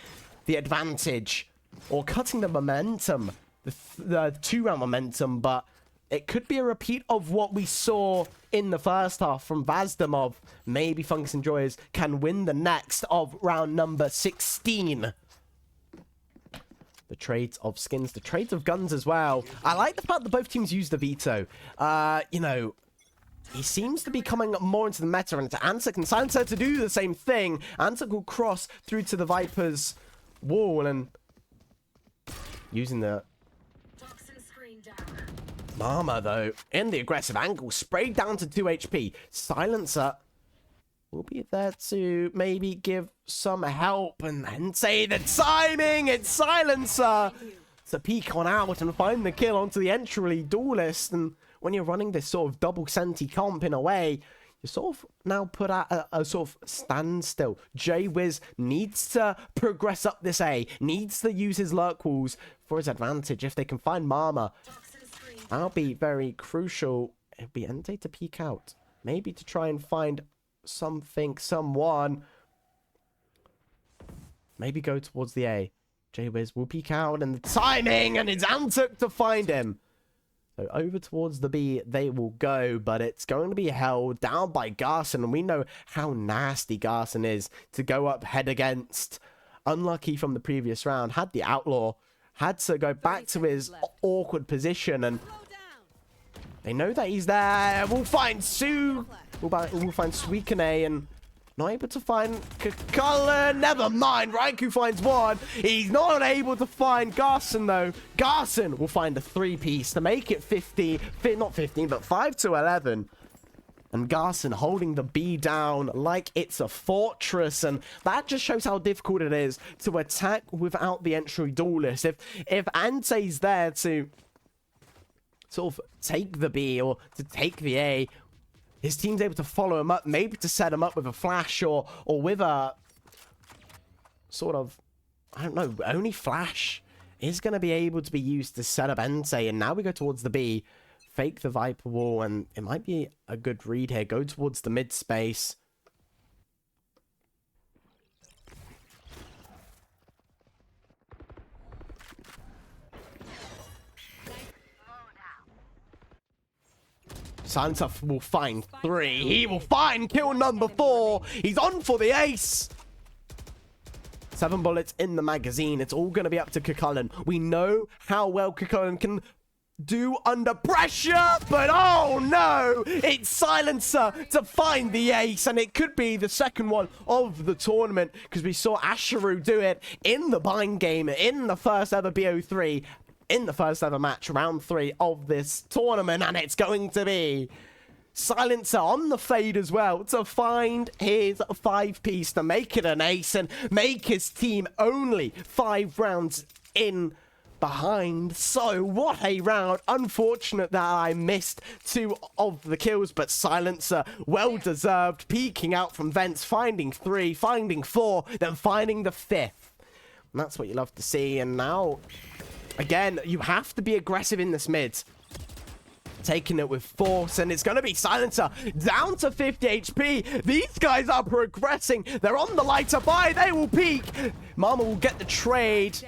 the advantage or cutting the momentum, the 2-round momentum, but it could be a repeat of what we saw in the first half from Vazdem of maybe Fungus Enjoyers can win the next of round number 16. The trades of skins, the trades of guns as well. I like the fact that both teams use the veto. You know, he seems to be coming more into the meta, and to Ansuk and Silencer to do the same thing. Ansuk will cross through to the Viper's wall and using the Mama, though, in the aggressive angle, sprayed down to 2 HP. Silencer will be there to maybe give some help and then say the timing. It's Silencer to peek on out and find the kill onto the entry duelist. And when you're running this sort of double senti comp in a way, you're sort of now put at a sort of standstill. J-Wiz needs to progress up this A, needs to use his lurk walls for his advantage. If they can find Mama, that'll be very crucial. It'll be Entei to peek out. Maybe to try and find something, someone. Maybe go towards the A. J-Wiz will peek out, and the timing, and it's Ansuk to find him. So over towards the B they will go, but it's going to be held down by Garson, and we know how nasty Garson is to go up head against. Unlucky from the previous round, had the Outlaw, had to go back to his awkward position, and they know that he's there. We'll find Sue. We'll find Suikane, and not able to find Cullen. Never mind. Raikou finds one. He's not able to find Garson, though. Garson will find a 3-piece to make it 50. Not 15, but 5 to 11. And Garson holding the B down like it's a fortress. And that just shows how difficult it is to attack without the entry duelist. If Entei's there to sort of take the B or to take the A, his team's able to follow him up, maybe to set him up with a flash or with a sort of, I don't know, only flash is going to be able to be used to set up Entei. And now we go towards the B, fake the Viper wall, and it might be a good read here. Go towards the mid space. Silencer will find 3. He will find kill number 4. He's on for the ace. 7 bullets in the magazine. It's all going to be up to Cucullin. We know how well Cucullin can do under pressure, but oh no! It's Silencer to find the ace, and it could be the second one of the tournament, because we saw Asheru do it in the bind game in the first ever BO3. In the first ever match, round 3 of this tournament, and it's going to be Silencer on the fade as well to find his 5-piece to make it an ace and make his team only 5 rounds in behind. So what a round. Unfortunate that I missed 2 of the kills, but Silencer well deserved, peeking out from vents, finding 3, finding 4, then finding the 5th. And that's what you love to see. And now, again, you have to be aggressive in this mid. Taking it with force, and it's going to be Silencer down to 50 HP. These guys are progressing. They're on the lighter buy. They will peak. Mama will get the trade.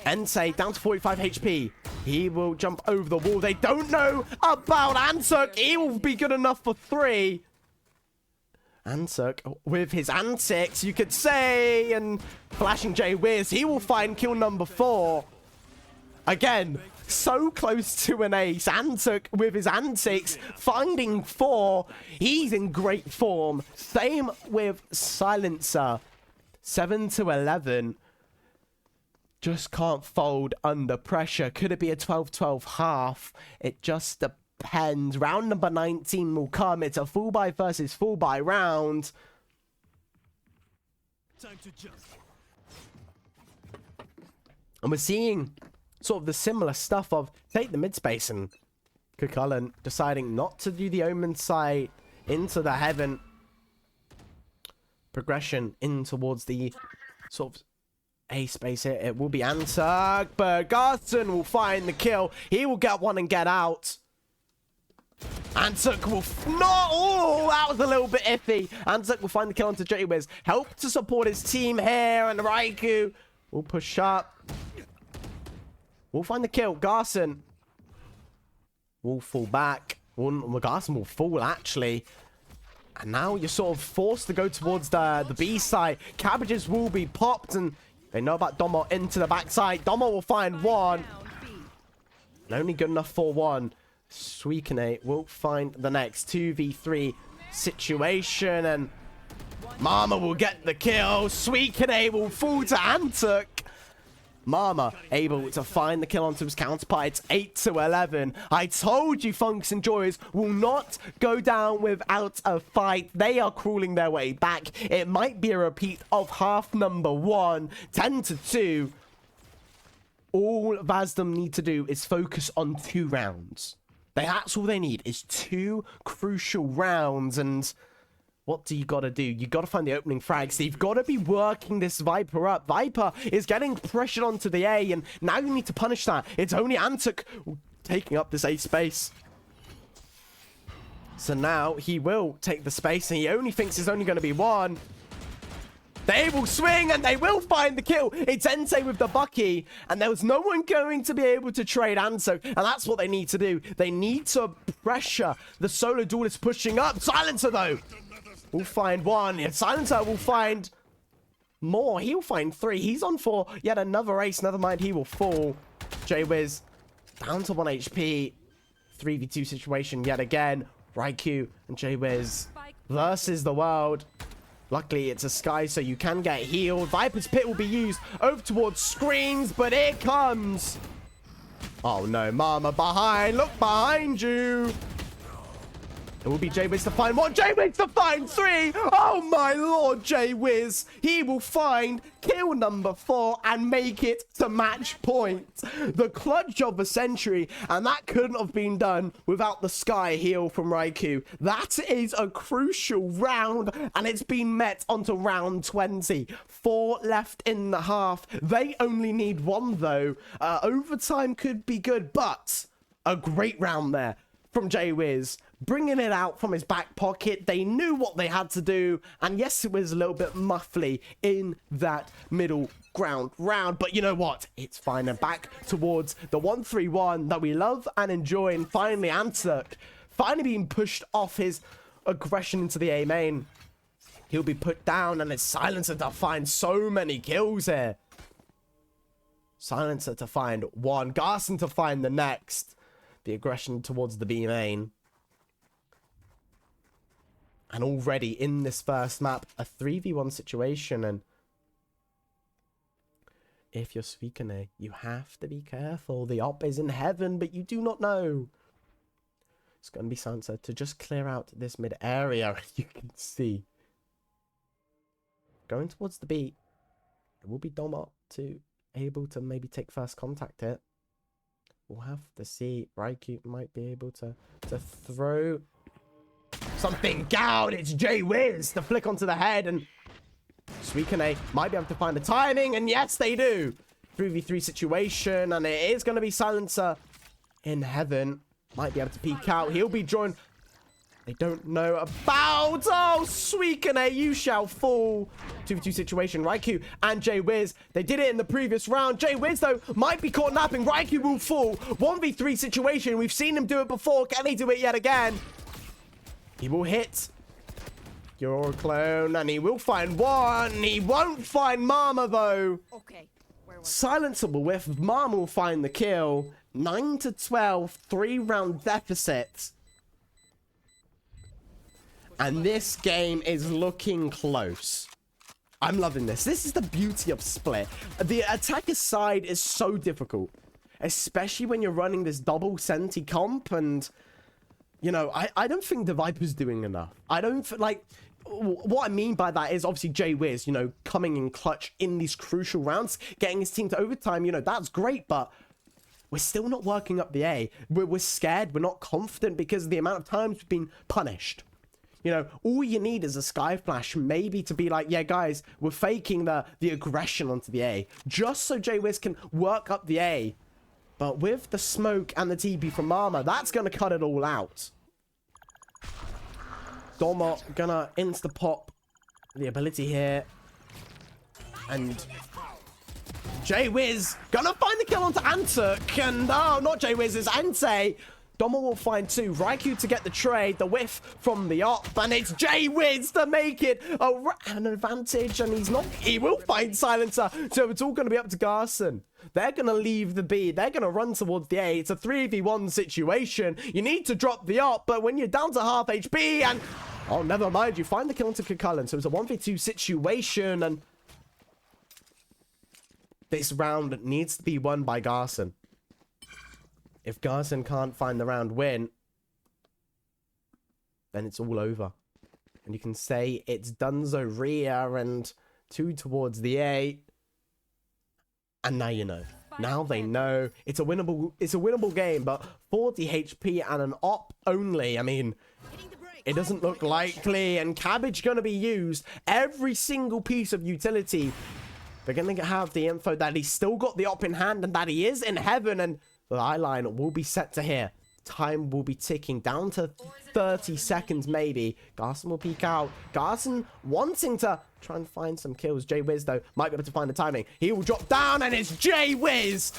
Entei down to 45 HP. He will jump over the wall. They don't know about Ansuk. He will be good enough for 3. Ansuk with his antics, you could say, and flashing J-Wiz. He will find kill number 4. Again, so close to an ace. Ansuk with his antics, finding 4. He's in great form. Same with Silencer. 7 to 11. Just can't fold under pressure. Could it be a 12-12 half? It just depends. Round number 19 will come. It's a full buy versus full buy round. Time to jump. And we're seeing sort of the similar stuff of take the mid space, and Cucullin deciding not to do the Omen sight into the heaven. Progression in towards the sort of A space here. It will be Antuk, but Garson will find the kill. He will get one and get out. Antuk will oh, that was a little bit iffy. Antuk will find the kill onto JWiz. Help to support his team here, and Raikou will push up. We'll find the kill. Garson will fall back. Garson will fall, actually. And now you're sort of forced to go towards the B side. Cabbages will be popped, and they know about Domo into the backside. Domo will find one. And only good enough for one. Suikune will find the next 2v3 situation, and Mama will get the kill. Suikune will fall to Antuk. Mama able to find the kill onto his counterpart. It's 8-11. I told you Fungus and Joyous will not go down without a fight. They are crawling their way back. It might be a repeat of half number 1, 10-2. All Vazdem need to do is focus on 2 rounds. That's all they need, is 2 crucial rounds. And what do you got to do? You got to find the opening frags. So you've got to be working this Viper up. Viper is getting pressured onto the A, and now you need to punish that. It's only Antuk taking up this A space. So now he will take the space, and he only thinks there's only going to be one. They will swing, and they will find the kill. It's Entei with the Bucky, and there was no one going to be able to trade Antuk, and that's what they need to do. They need to pressure the solo duelist pushing up. Silencer, though, will find one. Yeah, Silencer will find more. He'll find 3. He's on for yet another ace. Never mind, he will fall. JWiz down to 1 HP. 3v2 situation yet again. Raikou and JWiz versus the world. Luckily, it's a Sky, so you can get healed. Viper's Pit will be used over towards screens, but here comes. Oh, no. Mama behind. Look behind you. It will be JWiz to find 1. JWiz to find 3. Oh, my Lord, JWiz. He will find kill number 4 and make it to match point. The clutch of the century, and that couldn't have been done without the Sky heal from Raikou. That is a crucial round, and it's been met onto round 20. 4 left in the half. They only need 1, though. Overtime could be good, but a great round there from JWiz, bringing it out from his back pocket. They knew what they had to do, and yes, it was a little bit muffly in that middle ground round, but you know what? It's fine. And back towards the 1-3-1 that we love and enjoy, and finally Antuk finally being pushed off his aggression into the A main. He'll be put down, and it's Silencer to find so many kills here. Silencer to find 1, Garson to find the next. The aggression towards the B main. And already in this first map, a 3v1 situation. And if you're Suikune, you have to be careful. The op is in heaven, but you do not know. It's going to be Sansa to just clear out this mid area. You can see. Going towards the B. It will be Domot to able to maybe take first contact here. We'll have to see. Raikou might be able to throw something down. It's JWiz to flick onto the head, and Suikune might be able to find the timing, and yes, they do. 3v3 situation, and it is going to be Silencer in heaven. Might be able to peek out. He'll be joined. They don't know about. Oh, Suikune, you shall fall. 2v2 situation. Raikou and JWiz. They did it in the previous round. JWiz, though, might be caught napping. Raikou will fall. 1v3 situation. We've seen him do it before. Can he do it yet again? He will hit your clone, and he will find 1. He won't find Mama, though. Okay. Silencer will whiff. Mama will find the kill. 9-12. 3-round deficit. And this game is looking close. I'm loving this. This is the beauty of Split. The attacker side is so difficult, especially when you're running this double Senti comp. And, you know, I don't think the Viper's doing enough. I don't like. What I mean by that is obviously JWiz, you know, coming in clutch in these crucial rounds, getting his team to overtime. You know, that's great, but we're still not working up the A. We're scared. We're not confident because of the amount of times we've been punished. You know, all you need is a Sky Flash, maybe to be like, yeah, guys, we're faking the aggression onto the A, just so J-Wiz can work up the A. But with the smoke and the TP from Mama, that's going to cut it all out. Domo gonna insta-pop the ability here. And J-Wiz gonna find the kill onto Antuk. And oh, not J-Wiz, it's Ante. Domo will find two. Raikou to get the trade, the whiff from the op, and it's J-Wiz to make it an advantage, and he will find Silencer, so it's all going to be up to Garson. They're going to leave the B, they're going to run towards the A. It's a 3v1 situation. You need to drop the op, but when you're down to half HP, and oh, never mind, you find the kill into Kukulin, so it's a 1v2 situation, and this round needs to be won by Garson. If Garson can't find the round win, then it's all over. And you can say it's Dunzo rear and 2 towards the A. And now you know. Now they know it's a winnable game, but 40 HP and an op only. I mean, it doesn't look likely, and Cabbage gonna be used. Every single piece of utility. They're gonna have the info that he's still got the op in hand and that he is in heaven, and the eye line will be set to here. Time will be ticking down to 30 seconds maybe. Garson will peek out. Garson wanting to try and find some kills. J-Wiz, though, might be able to find the timing. He will drop down, and it's J-Wiz!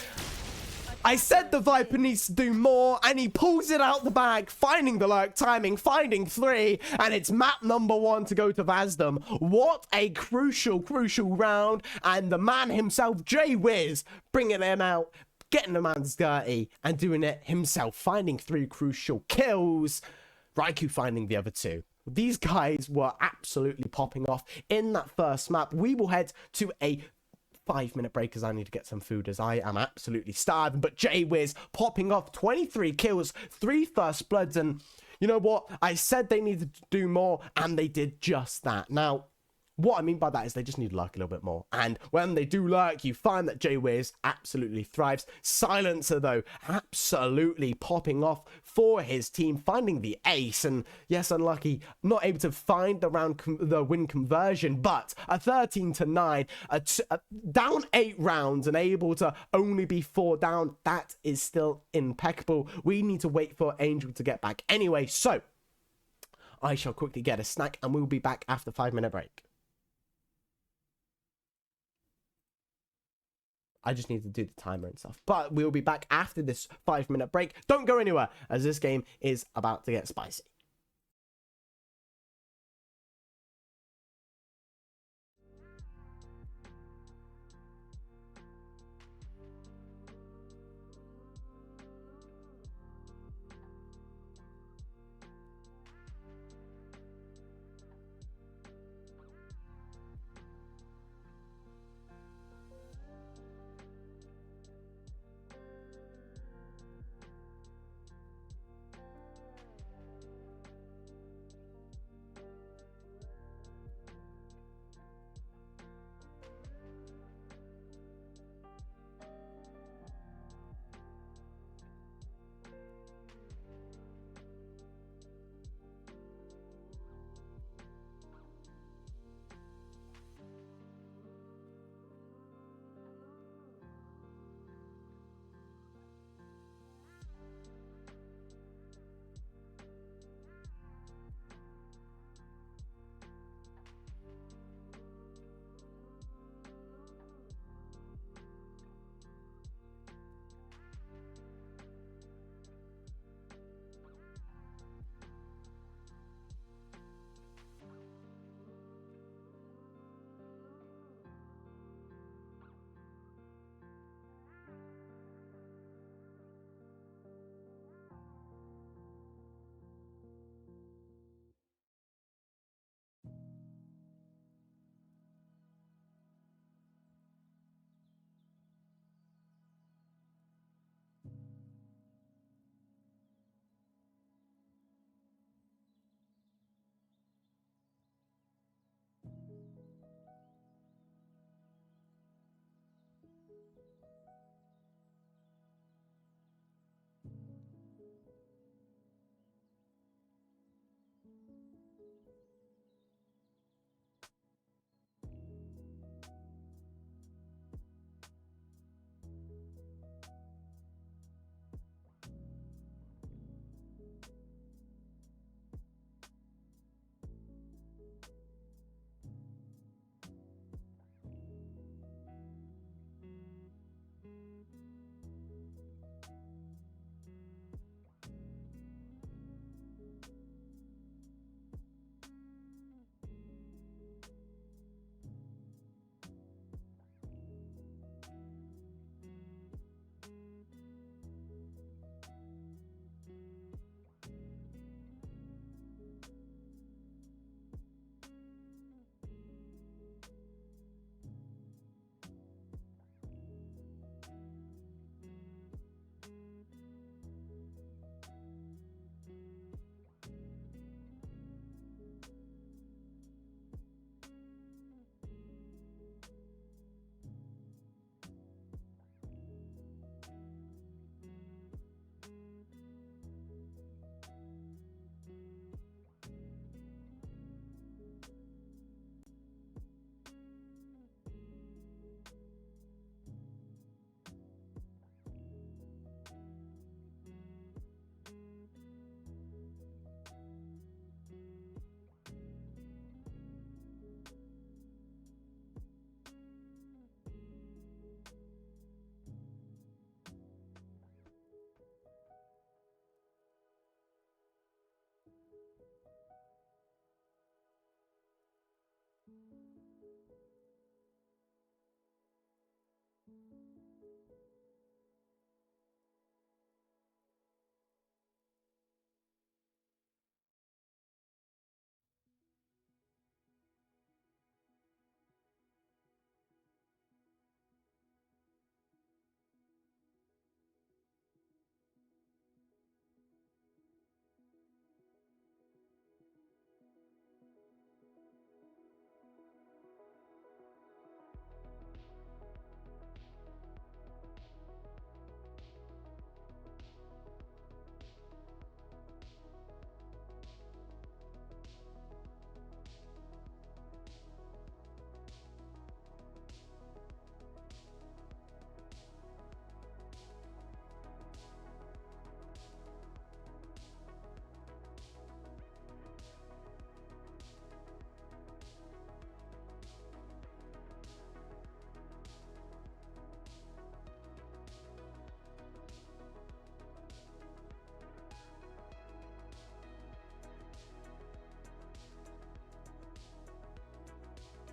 I said the Viper needs to do more, and he pulls it out the bag, finding the lurk timing, finding 3, and it's map number 1 to go to Vazdem. What a crucial round, and the man himself, J-Wiz, bringing him out, getting the man's dirty and doing it himself, finding 3 crucial kills. Raikou finding the other 2. These guys were absolutely popping off in that first map. We will head to a 5-minute break as I need to get some food as I am absolutely starving. But J-Wiz popping off 23 kills, 3 first bloods, and you know what? I said they needed to do more, and they did just that. Now, what I mean by that is they just need lurk a little bit more. And when they do lurk, you find that J-Wiz absolutely thrives. Silencer, though, absolutely popping off for his team, finding the ace. And yes, unlucky, not able to find the win conversion, but a 13-9, down 8 rounds and able to only be 4 down. That is still impeccable. We need to wait for Angel to get back anyway. So I shall quickly get a snack, and we will be back after 5-minute break. I just need to do the timer and stuff. But we'll be back after this 5-minute break. Don't go anywhere, as this game is about to get spicy.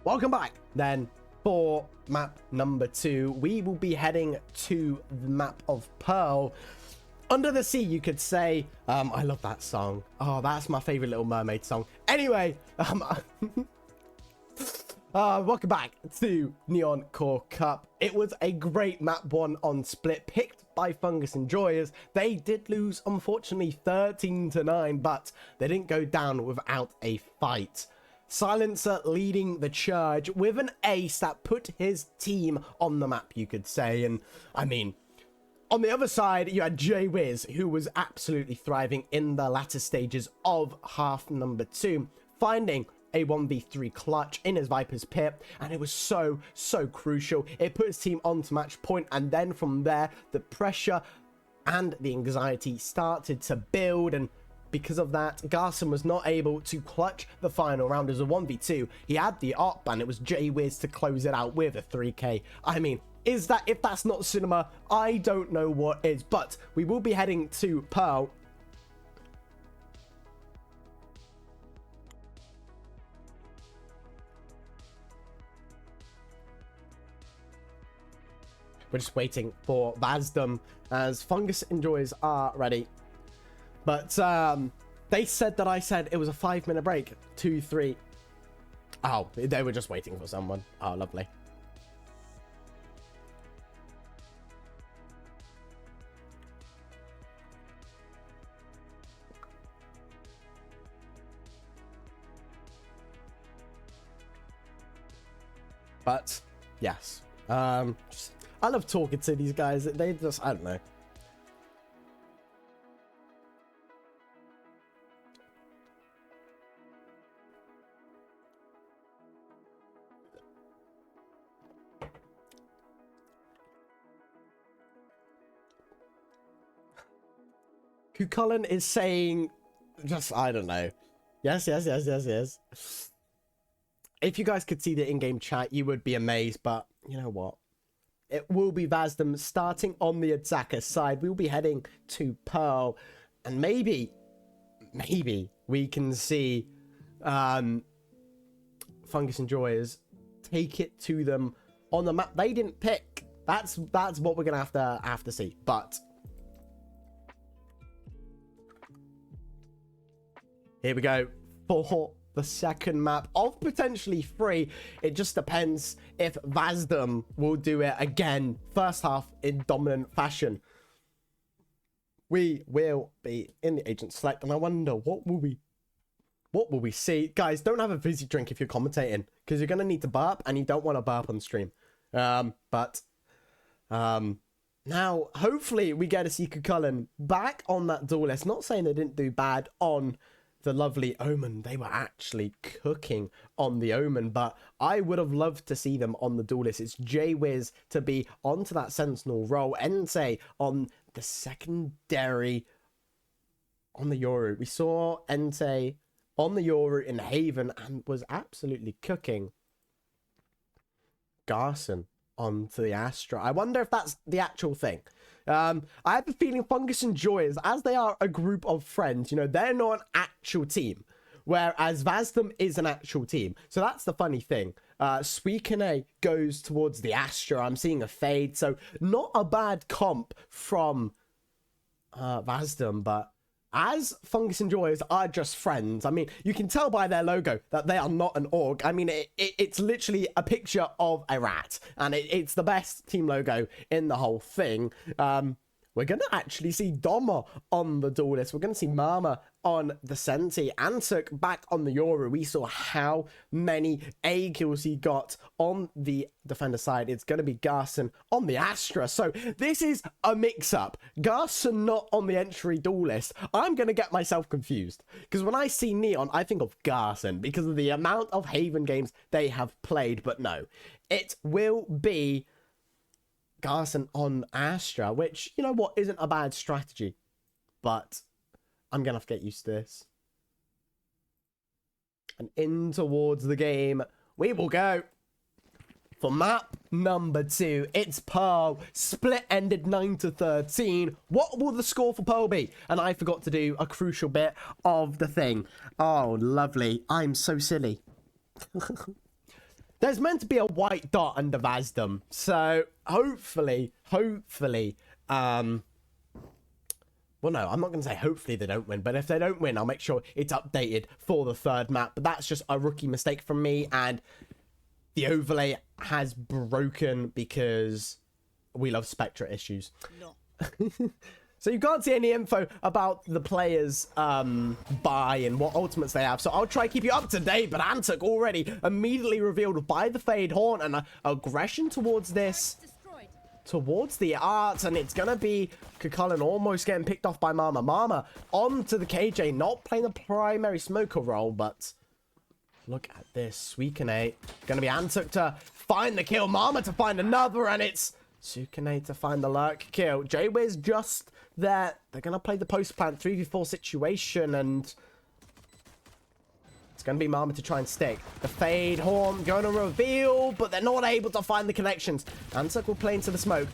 Welcome back then for map number 2. We will be heading to the map of Pearl. Under the Sea, you could say. I love that song. Oh, that's my favorite Little Mermaid song. Anyway, welcome back to Neon Core Cup. It was a great map 1 on split, picked by Fungus Enjoyers. They did lose, unfortunately, 13-9, but they didn't go down without a fight. Silencer leading the charge with an ace that put his team on the map, you could say. And I mean, on the other side, you had J-Wiz, who was absolutely thriving in the latter stages of half number 2, finding a 1v3 clutch in his Viper's Pit, and it was so crucial. It put his team onto match point, and then from there, the pressure and the anxiety started to build, and because of that, Garson was not able to clutch the final round as a 1v2. He had the op, and it was J-Wiz to close it out with a 3k. I mean, if that's not cinema, I don't know what is. But we will be heading to Pearl. We're just waiting for Vazdem as Fungus Enjoyers are ready. But they said that I said it was a 5-minute break. 2, 3. Oh, they were just waiting for someone. Oh, lovely. But yes, I love talking to these guys. They just, I don't know. Cullen is saying, just, I don't know. Yes. If you guys could see the in-game chat, you would be amazed, but you know what? it will be Vazdem starting on the attacker side. We'll be heading to Pearl, and maybe we can see Fungus Enjoyers take it to them on the map they didn't pick. That's what we're gonna have to see. But here we go for the second map of potentially 3. It just depends if Vazdem will do it again. First half in dominant fashion. We will be in the agent select, and I wonder what will we see. Guys, don't have a fizzy drink if you're commentating, because you're gonna need to burp, and you don't want to burp on stream. Now hopefully we get to see Cullen back on that duel list. Not saying they didn't do bad on the lovely Omen. They were actually cooking on the Omen, but I would have loved to see them on the duel list. It's Jwiz to be onto that Sentinel role. Entei on the secondary on the Yoru. We saw Entei on the Yoru in Haven and was absolutely cooking. Garson onto the Astra. I wonder if that's the actual thing. I have a feeling Fungus and Joyers, as they are a group of friends, you know, they're not an actual team, whereas Vazdem is an actual team. So that's the funny thing. Suikune goes towards the Astra. I'm seeing a fade, so not a bad comp from Vazdem, but as Fungus and Joyers are just friends, I mean, you can tell by their logo that they are not an org. I mean, it's literally a picture of a rat, and it's the best team logo in the whole thing. We're going to actually see Doma on the duel list. We're going to see Mama on the Senti. Ansuk back on the Yoru. We saw how many A kills he got on the defender side. It's going to be Garson on the Astra. So this is a mix-up. Garson not on the entry duel list. I'm going to get myself confused, because when I see Neon, I think of Garson because of the amount of Haven games they have played. But no, it will be Garson on Astra, which, you know what, isn't a bad strategy, but I'm gonna have to get used to this. And in towards the game we will go for map number 2. It's Pearl. Split ended 9-13. What will the score for Pearl be? And I forgot to do a crucial bit of the thing. Oh, lovely. I'm so silly. There's meant to be a white dot under Vazdem, so hopefully, well, no, I'm not going to say hopefully they don't win, but if they don't win, I'll make sure it's updated for the third map. But that's just a rookie mistake from me, and the overlay has broken because we love Spectra issues. No. So you can't see any info about the players' buy and what ultimates they have. So I'll try to keep you up to date. But Ansuk already immediately revealed by the Fade Horn and aggression towards this, towards the art. And it's going to be Kukulin almost getting picked off by Mama. Mama onto the KJ, not playing the primary smoker role, but look at this. Suikune going to be Ansuk to find the kill. Mama to find another, and it's Suikune to find the lurk kill. Jwiz just there. They're going to play the post plant 3v4 situation, and it's going to be Mama to try and stick. The Fade Horn going to reveal, but they're not able to find the connections. Ansuk will play into the smoke.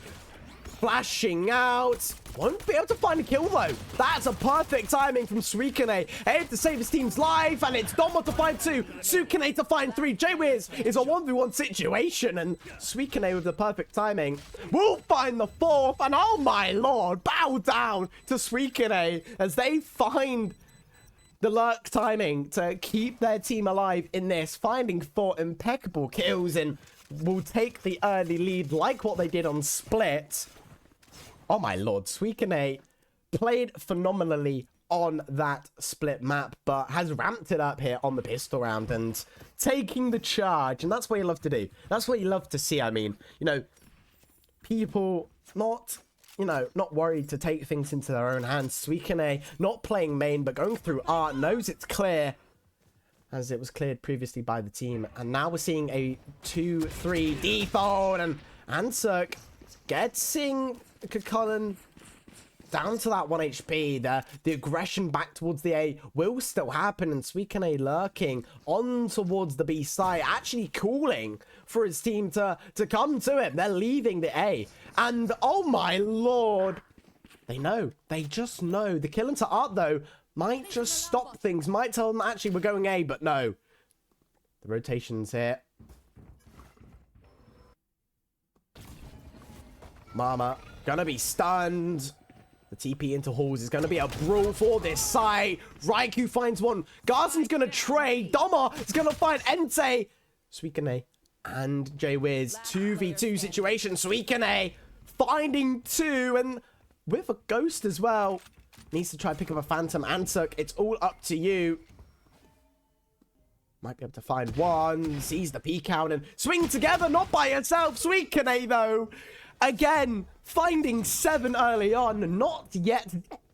Flashing out. Won't be able to find a kill, though. That's a perfect timing from Suikune. Able to save his team's life, and it's Doma to find 2. Suikune to find 3. Jwiz is a 1v1 situation, and Suikune with the perfect timing will find the 4th, and oh my lord, bow down to Suikune as they find the lurk timing to keep their team alive in this, finding 4 impeccable kills, and will take the early lead like what they did on Split. Oh my lord, Suikune played phenomenally on that Split map, but has ramped it up here on the pistol round and taking the charge. And that's what you love to do. That's what you love to see. I mean, you know, people not, you know, not worried to take things into their own hands. Suikune not playing main, but going through art, knows it's clear, as it was cleared previously by the team. And now we're seeing a 2-3 default, and Ansuk getting Kukulin down to that 1 HP. The aggression back towards the A will still happen, and Suikane lurking on towards the B side, actually calling for his team to come to him. They're leaving the A, and oh my lord, they know. They just know. The kill into Art, though, might just stop things, might tell them actually we're going A, but no. The rotation's here. Mama gonna be stunned. The TP into Halls is gonna be a brawl for this side. Raikou finds one. Garson's gonna trade. Doma is gonna find Entei. Suikane and Jwiz 2v2 situation. Suikane finding two, and with a ghost as well. Needs to try pick up a Phantom. Antuk, it's all up to you. Might be able to find one. Sees the peek out and swing together. Not by yourself. Suikane, though. Again, finding 7 early on. Not yet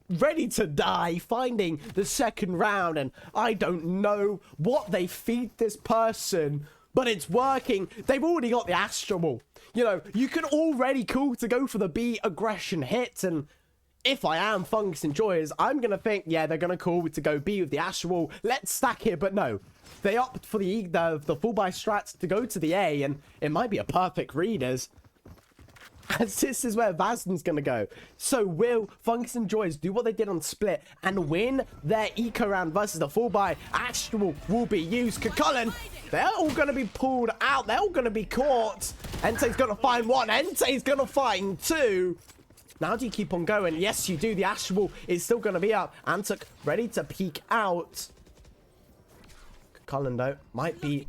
ready to die. Finding the second round. And I don't know what they feed this person, but it's working. They've already got the Astral. You know, you can already call to go for the B aggression hit, and if I am Fungus Enjoyers, I'm going to think, yeah, they're going to call to go B with the Astral. Let's stack here, but no. They opt for the full buy strats to go to the A, and it might be a perfect read as this is where Vazdem's going to go. So will Fungus Enjoyers do what they did on Split and win their eco round versus the full buy? Astral will be used. Kukulkan, they're all going to be pulled out. They're all going to be caught. Entei's going to find one. Entei's going to find two. Now do you keep on going? Yes, you do. The Astral is still going to be up. Antuk ready to peek out. Kukulkan, though, might be...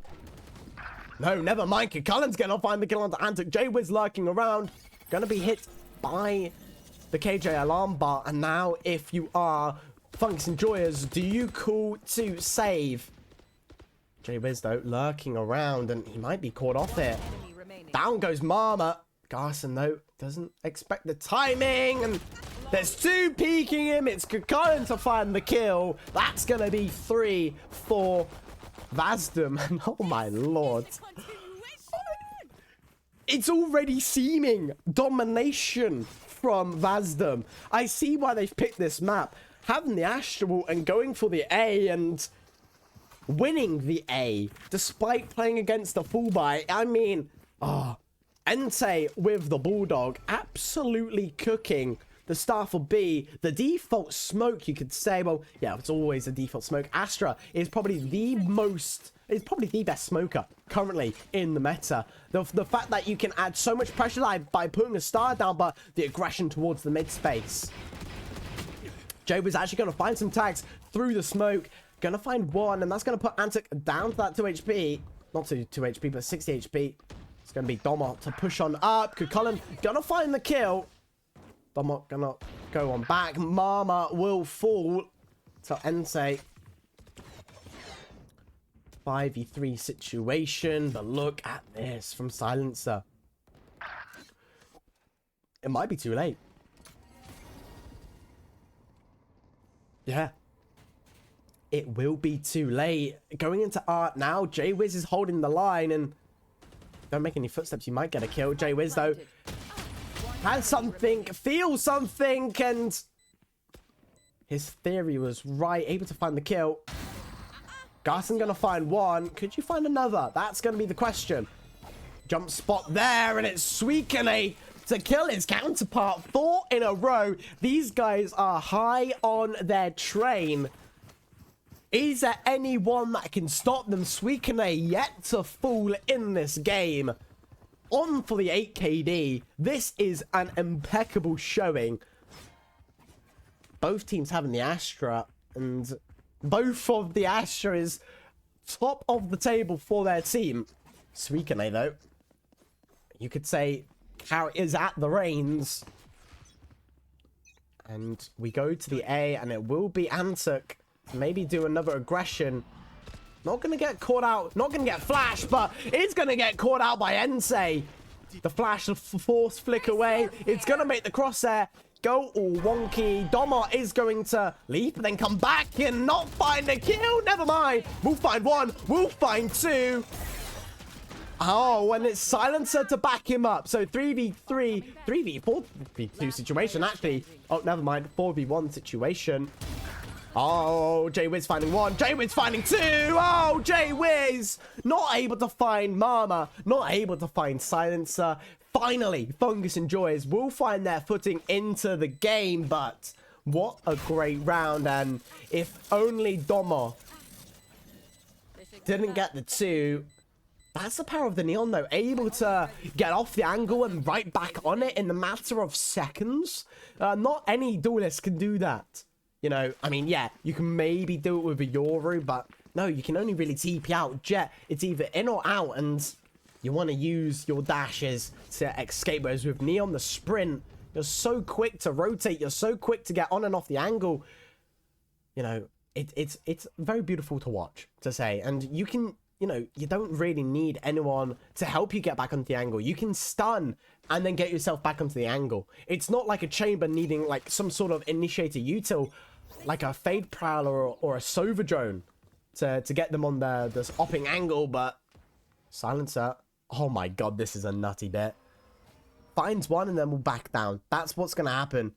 No, never mind. Kukulkan's going to find the kill onto Antuk. Jwiz lurking around. Going to be hit by the KJ alarm bar. And now, if you are Fungus Enjoyers, do you call to save? Jwiz, though, lurking around, and he might be caught off it. Down goes Mama. Garson, though, doesn't expect the timing, and there's two peeking him. It's Kukulkan to find the kill. That's going to be 3 for Vazdem. And oh my lord. It's already seeming domination from Vazdem. I see why they've picked this map. Having the Astral and going for the A and winning the A despite playing against the full buy. I mean, Entei with the Bulldog absolutely cooking the start for B. The default smoke, you could say, well, yeah, it's always a default smoke. Astra is probably the best smoker currently in the meta. The fact that you can add so much pressure by putting a star down, but the aggression towards the mid space. Joe is actually going to find some tags through the smoke. Going to find one, and that's going to put Antuk down to that 2 HP. Not 2 HP, but 60 HP. It's going to be Doma to push on up. Kukulkan going to find the kill. Doma going to go on back. Mama will fall to Entei. 5v3 situation, but look at this from Silencer. It might be too late. Yeah. It will be too late. Going into Art now, Jwiz is holding the line, and don't make any footsteps, you might get a kill. Jwiz, though, has something, feels something, and his theory was right. Able to find the kill. Garson gonna find one. Could you find another? That's gonna be the question. Jump spot there, and it's Suikane to kill his counterpart. 4 in a row. These guys are high on their train. Is there anyone that can stop them? Suikane yet to fall in this game. On for the 8 KD. This is an impeccable showing. Both teams having the Astra, and both of the Astra is top of the table for their team. Suikane, though, you could say, is at the reins. And we go to the A, and it will be Antuk. Maybe do another aggression. Not going to get caught out. Not going to get flashed, but it's going to get caught out by Entei. The flash, the force flick away. It's going to make the crosshair go all wonky. Doma is going to leap and then come back and not find a kill. Never mind. We'll find one. We'll find two. Oh, and it's Silencer to back him up. So 3v3, 3v4, 3v2 situation, actually. Oh, never mind. 4v1 situation. Oh, J-Wiz finding one. J-Wiz finding two. Oh, J-Wiz not able to find Mama. Not able to find Silencer. Finally, Fungus and Joyous will find their footing into the game. But what a great round. And if only Domo didn't get the two... That's the power of the Neon, though. Able to get off the angle and right back on it in the matter of seconds. Not any duelist can do that. You know, I mean, yeah, you can maybe do it with a Yoru, but no, you can only really TP out. Jet, it's either in or out, and you want to use your dashes to escape. Whereas with Neon, the sprint, you're so quick to rotate. You're so quick to get on and off the angle. You know, it's very beautiful to watch, to say. And you can... You know, you don't really need anyone to help you get back onto the angle. You can stun and then get yourself back onto the angle. It's not like a chamber needing like some sort of initiator util, like a Fade Prowler or a Sova Drone to get them on this opping angle. But Silencer, oh my god, this is a nutty bit. Finds one and then will back down. That's what's going to happen.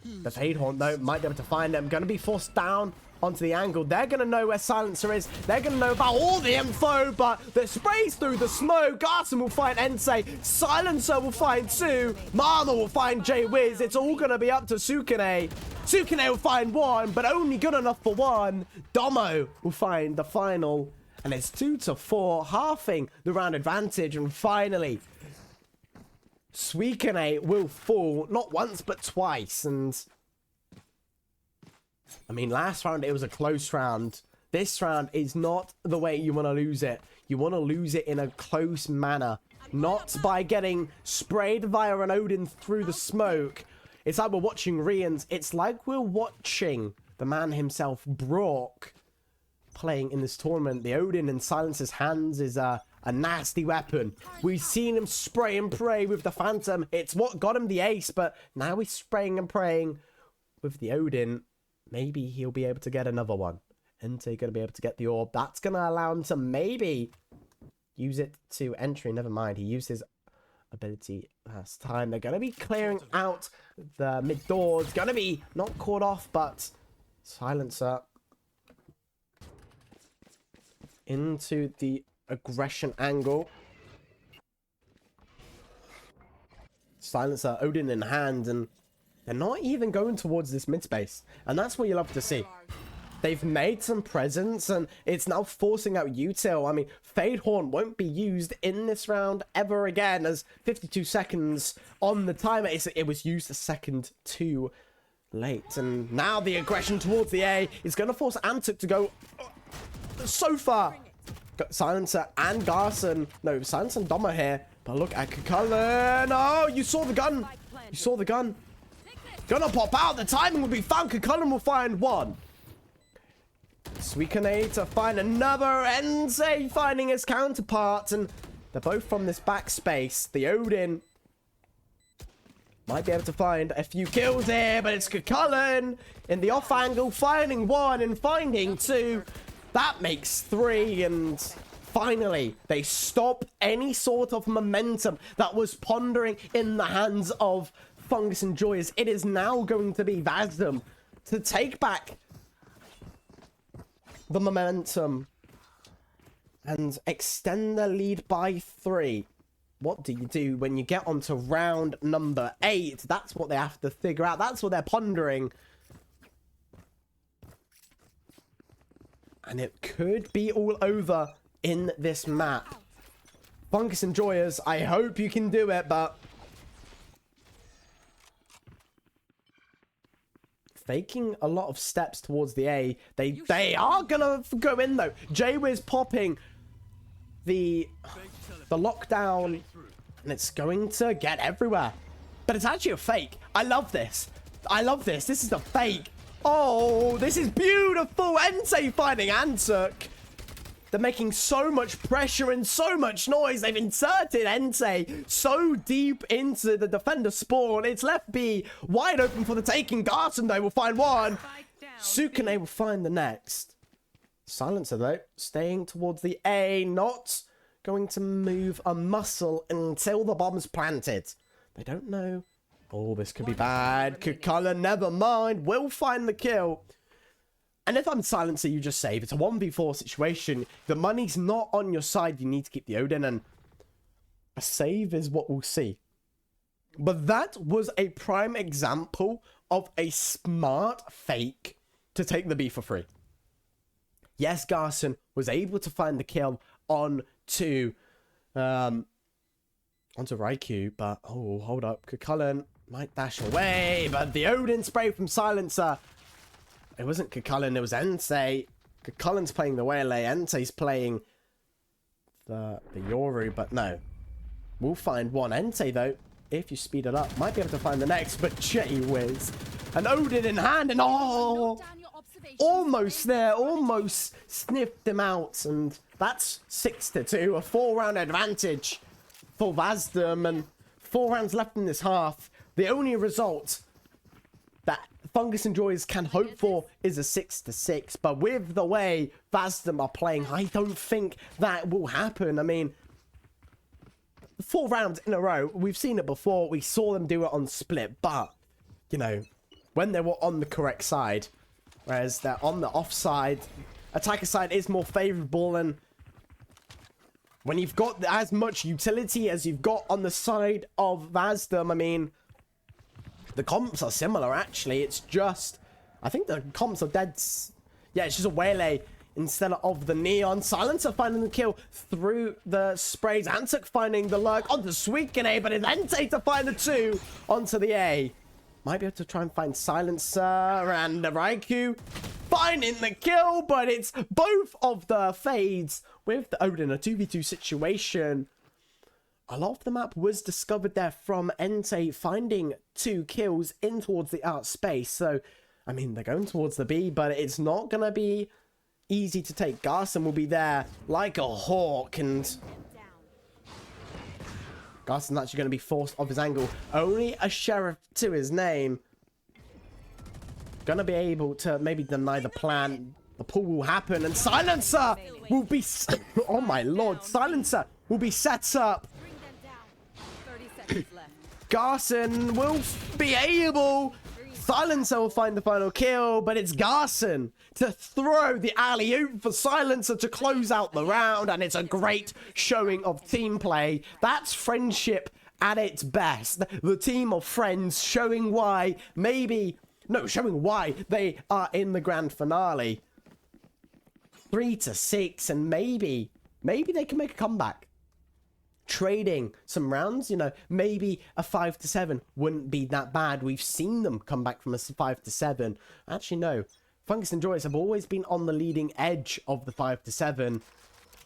The Fade Haunt, though, might be able to find them. Going to be forced down onto the angle. They're going to know where Silencer is. They're going to know about all the info, but the sprays through the smoke. Garson will find Ensei. Silencer will find Sue. Mama will find J-Wiz. It's all going to be up to Sukune. Sukune will find one, but only good enough for one. Domo will find the final. And it's 2-4, halving the round advantage. And finally, Suikune will fall, not once, but twice. And I mean, last round, it was a close round. This round is not the way you want to lose it. You want to lose it in a close manner. Not by getting sprayed via an Odin through the smoke. It's like we're watching Rians. It's like we're watching the man himself, Brock, playing in this tournament. The Odin in Silencer's hands is a nasty weapon. We've seen him spray and pray with the Phantom. It's what got him the ace, but now he's spraying and praying with the Odin. Maybe he'll be able to get another one. Entei going to be able to get the orb. That's going to allow him to maybe use it to entry. Never mind. He used his ability last time. They're going to be clearing out the mid doors. Going to be not caught off, but Silencer into the aggression angle. Silencer, Odin in hand, and they're not even going towards this mid space. And that's what you love to see. They've made some presence, and it's now forcing out util. I mean, Fade Horn won't be used in this round ever again, as 52 seconds on the timer. It was used a second too late. And now the aggression towards the A is going to force Antuk to go so far. Got Silencer and Garson. No, Silencer and Doma here. But look at Kukullen. Oh, you saw the gun. You saw the gun. Gonna pop out. The timing will be found. Kukullen will find one. Suikune to find another. Ensei finding his counterpart. And they're both from this backspace. The Odin might be able to find a few kills here. But it's Kukullen in the off angle. Finding one and finding two. That makes three. And finally, they stop any sort of momentum that was pondering in the hands of Fungus and Joyous. It is now going to be Vazdem to take back the momentum and extend the lead by 3. What do you do when you get onto round number 8? That's what they have to figure out. That's what they're pondering. And it could be all over in this map. Fungus and Joyous, I hope you can do it, but faking a lot of steps towards the A. They are gonna go in though. J-Wiz popping the lockdown, and it's going to get everywhere. But it's actually a fake. I love this. I love this. This is a fake. Oh, this is beautiful. Ensei finding Antuk. They're making so much pressure and so much noise. They've inserted Ensei so deep into the defender spawn. It's left B wide open for the taking. Garson, though, will find one. Sukune will find the next. Silencer, though, staying towards the A. Not going to move a muscle until the bomb's planted. They don't know. Oh, this could be bad. Kukala, never mind. We'll find the kill. And if I'm Silencer, you just save. It's a 1v4 situation. The money's not on your side. You need to keep the Odin, and a save is what we'll see. But that was a prime example of a smart fake to take the B for free. Yes, Garson was able to find the kill onto Raikou, but oh, hold up. Kukullen might dash away, but the Odin spray from Silencer. It wasn't Kukullen, it was Entei. Kukullen's playing the Waylay, Entei's playing the Yoru, but no. We'll find one. Entei, though, if you speed it up, might be able to find the next, but gee whiz. An Odin in hand, and oh! Almost there, almost sniffed him out, and that's 6-2, a 4-round advantage for Vazdem, and 4 rounds left in this half. The only result that Fungus and Joys can hope for is a 6-6, but with the way Vazdem are playing, I don't think that will happen. I mean, 4 rounds in a row, we've seen it before, we saw them do it on Split, but, you know, when they were on the correct side, whereas they're on the offside, attacker side is more favorable, and when you've got as much utility as you've got on the side of Vazdem, I mean, the comps are similar, actually. It's just, I think the comps are dead. Yeah, it's just a Waylay instead of the Neon. Silencer finding the kill through the sprays. Antuk finding the lurk onto Suikune, but it's Entei to find the 2 onto the A. Might be able to try and find Silencer, and Raikou finding the kill, but it's both of the fades with the Odin, a 2v2 situation. A lot of the map was discovered there from Entei finding 2 kills in towards the out space. So, I mean, they're going towards the B, but it's not going to be easy to take. Garson will be there like a hawk, and Garson's actually going to be forced off his angle. Only a sheriff to his name. Gonna be able to maybe deny the plan. The pull will happen, and Silencer will be... Oh my lord, Silencer will be set up. Garson will be able... Silencer will find the final kill, but it's Garson to throw the alley-oop for Silencer to close out the round, and it's a great showing of team play. That's friendship at its best. The team of friends showing why showing why they are in the grand finale. 3-6, and maybe they can make a comeback. Trading some rounds, you know, maybe a 5-7 wouldn't be that bad. We've seen them come back from a 5-7. Actually, no. Fungus and Joyce have always been on the leading edge of the 5-7.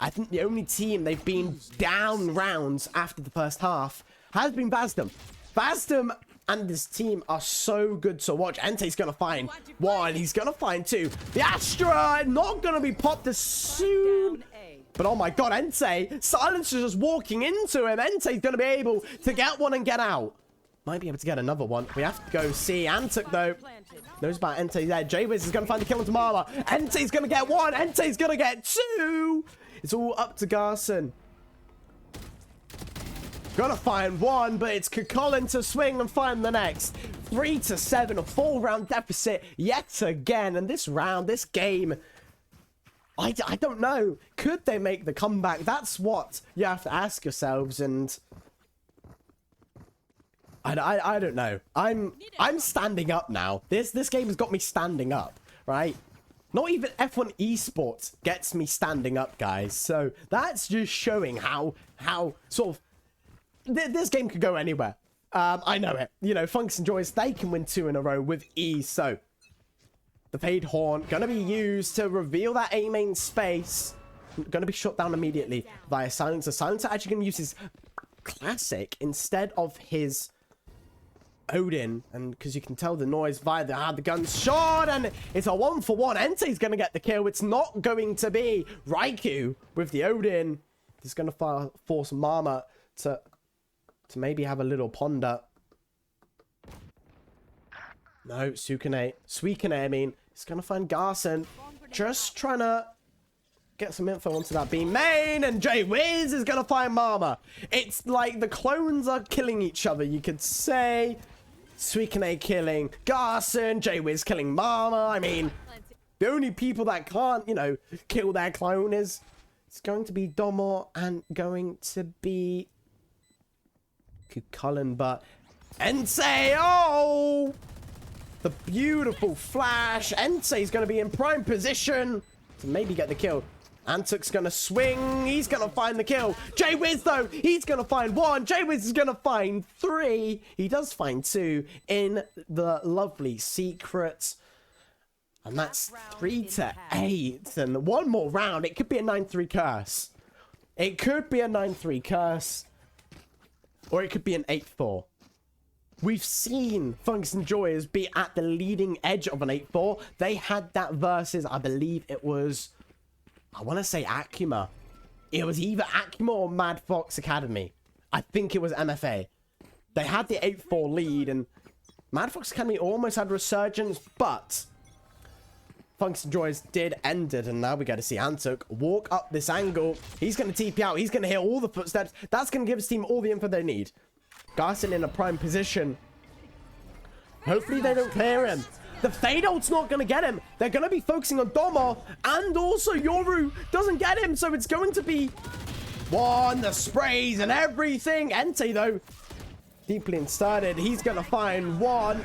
I think the only team they've been down rounds after the first half has been Vazdem. Vazdem and this team are so good to watch. Entei's going to find 1. He's going to find 2. The Astra not going to be popped as soon. But oh my god, Entei. Silencer's just walking into him. Entei's going to be able to get 1 and get out. Might be able to get another one. We have to go see Antuk, though. Knows about Entei there. J-Wiz is going to find the kill onto Mala. Entei's going to get 1. Entei's going to get 2. It's all up to Garson. Gonna find 1, but it's Kukullen to swing and find the next. 3-7, a 4-round deficit yet again. And this round, this game, I don't know. Could they make the comeback? That's what you have to ask yourselves, and I don't know. I'm standing up now. This game has got me standing up, right? Not even F1 esports gets me standing up, guys. So that's just showing how sort of this game could go anywhere. I know it. You know, Fungus and Joyce, they can win 2 in a row with ease. So the Fade Horn gonna be used to reveal that A main space. Gonna be shut down immediately via Silencer. Silencer actually gonna use his classic instead of his Odin, and because you can tell the noise via the gun shot, and it's a 1-for-1. Entei's gonna get the kill. It's not going to be Raikou with the Odin. He's gonna force Mama to maybe have a little ponder. No, Suikune, I mean, he's gonna find Garson. Just trying to get some info onto that B main, and Jay Wiz is gonna find Mama. It's like the clones are killing each other, you could say. Suikune killing Garson, Jay Wiz killing Mama. I mean, the only people that can't, you know, kill their clone is it's going to be Domo and going to be Kukulin, but Ensei, oh! The beautiful flash. Ensei's going to be in prime position to maybe get the kill. Antuk's going to swing. He's going to find the kill. Jay Wiz, though, he's going to find one. Jay Wiz is going to find three. He does find two in the lovely secret. And that's 3-8. And one more round. It could be a 9-3 curse. It could be a 9-3 curse. Or it could be an 8-4. We've seen Fungus and Joyers be at the leading edge of an 8-4. They had that versus, I believe it was, I want to say Akuma. It was either Akuma or Mad Fox Academy. I think it was MFA. They had the 8-4 lead, and Mad Fox Academy almost had resurgence, but Fungus and Joyers did end it, and now we get to see Antuk walk up this angle. He's going to TP out. He's going to hear all the footsteps. That's going to give his team all the info they need. Garson in a prime position. Hopefully they don't clear him. The Fade ult's not going to get him. They're going to be focusing on Domo. And also Yoru doesn't get him. So it's going to be one, the sprays and everything. Entei, though, deeply inserted. He's going to find one.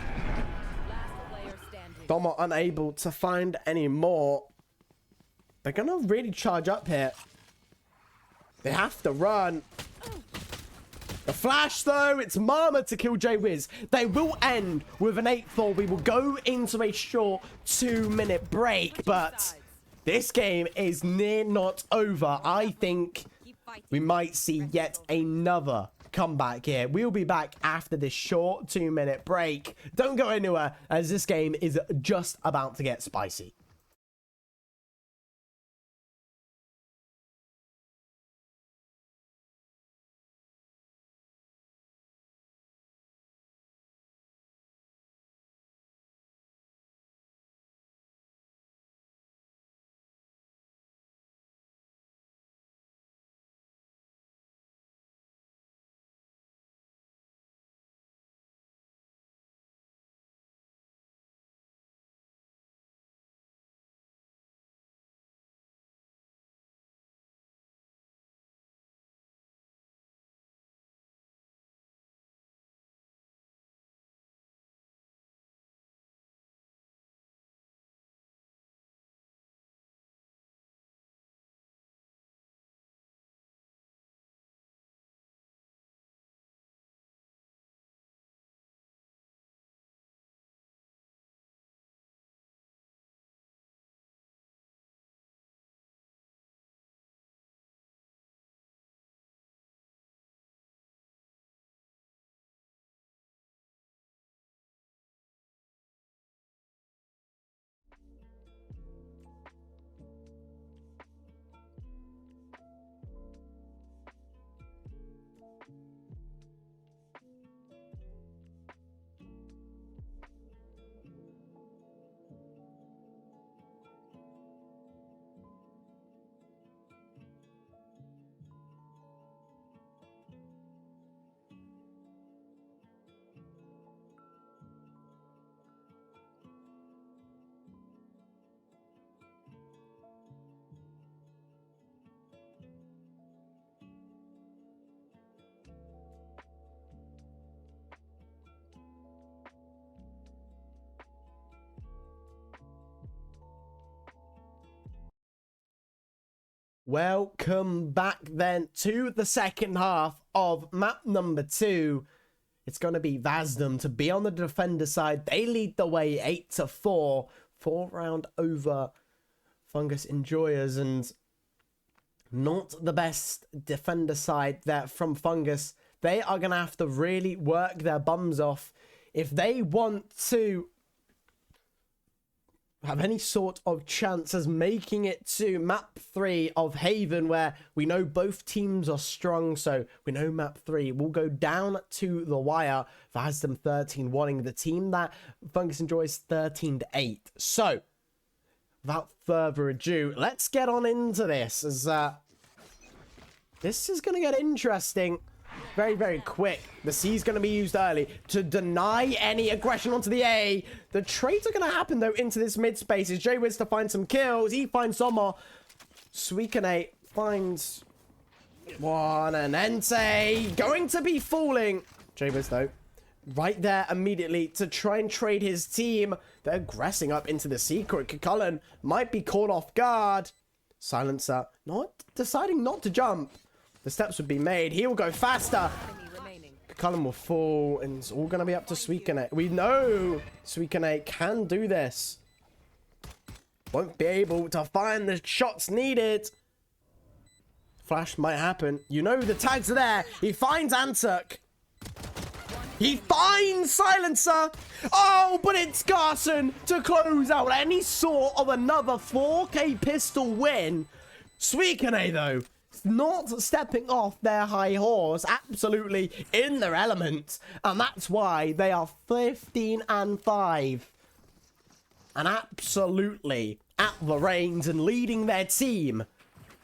Domo unable to find any more. They're going to really charge up here. They have to run. The flash, though, it's Mama to kill Jay Wiz. They will end with an 8-4. We will go into a short 2-minute break, but this game is near not over. I think we might see yet another comeback here. We'll be back after this short 2-minute break. Don't go anywhere, as this game is just about to get spicy. Welcome back then to the second half of map number 2. It's going to be Vazdem to be on the defender side. They lead the way 8-4. 4-round over Fungus Enjoyers, and not the best defender side there from Fungus. They are going to have to really work their bums off if they want to have any sort of chance as making it to map 3 of Haven, where we know both teams are strong. So we know map 3 will go down to the wire. Vazdem 13-1ing the team that Fungus enjoys 13-8. So without further ado, let's get on into this, as this is going to get interesting very, very quick. The C's going to be used early to deny any aggression onto the A. The trades are going to happen, though, into this mid space. Is J-Wiz to find some kills. He finds Sommer. Suikane finds one, and Entei going to be falling. J-Wiz, though, right there immediately to try and trade his team. They're aggressing up into the secret. Cullen might be caught off guard. Silencer deciding not to jump. The steps would be made. He will go faster. Cullen will fall, and it's all going to be up to Suikane. We know Suikane can do this. Won't be able to find the shots needed. Flash might happen. You know the tags are there. He finds Antuk. He finds Silencer. Oh, but it's Garson to close out any sort of another 4K pistol win. Suikane, though, not stepping off their high horse, absolutely in their element, and that's why they are 15-5, and absolutely at the reins and leading their team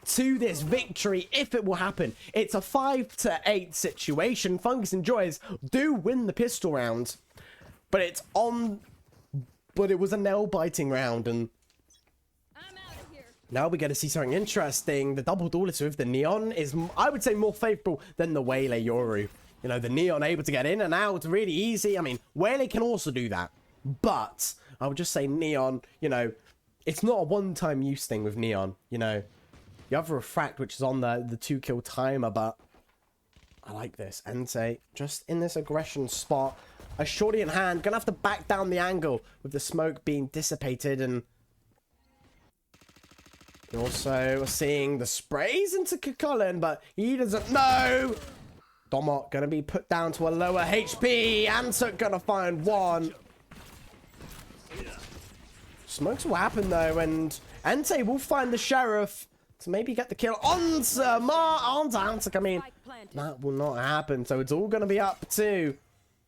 to this victory, if it will happen. It's a 5-8 situation. Fungus and Joyous do win the pistol round, but it was a nail-biting round, and now we get to see something interesting. The double duelist with the Neon is, I would say, more favorable than the Waylay Yoru. You know, the Neon able to get in and out really easy. I mean, Waylay can also do that. But I would just say Neon, you know, it's not a one-time use thing with Neon. You know, you have Refract, which is on the 2-kill timer, but I like this. Entei just in this aggression spot. A shorty in hand. Gonna have to back down the angle with the smoke being dissipated, and also seeing the sprays into Cullen, but he doesn't know. Domot gonna be put down to a lower HP. Antuk gonna find one. Smokes will happen, though, and Entei will find the Sheriff to maybe get the kill onto Antuk. I mean, that will not happen, so it's all gonna be up to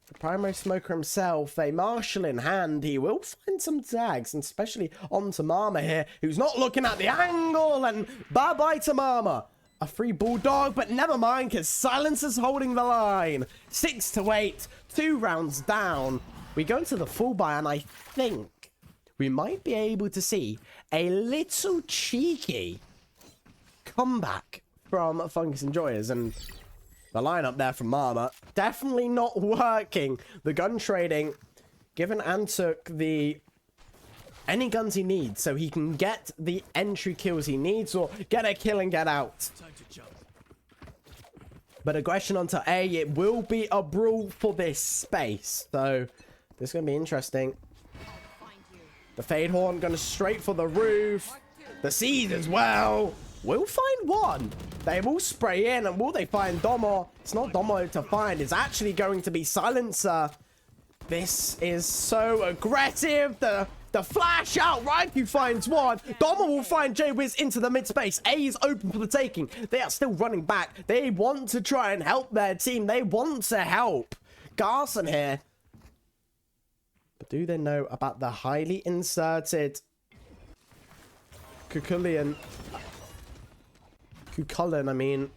the primary smoker himself. A Marshal in hand. He will find some tags, and especially on Tamama here, who's not looking at the angle, and bye-bye Tamama. A free Bulldog, but never mind, because Silencer's holding the line. 6-8, 2 rounds down. We go into the full buy, and I think we might be able to see a little cheeky comeback from Fungus and Joyous, and the lineup there from Mama definitely not working. The gun trading, giving Antuk any guns he needs, so he can get the entry kills he needs, or get a kill and get out. But aggression onto A, it will be a brawl for this space, so this is going to be interesting. The Fade Horn going straight for the roof. The Seed as well. We'll find one. They will spray in, and will they find Domo? It's not Domo to find. It's actually going to be Silencer. This is so aggressive. The flash out. Raikou finds one. Domo will find J-Wiz into the mid-space. A is open for the taking. They are still running back. They want to try and help their team. They want to help. Garson here. But do they know about the highly inserted Cucullen, I mean,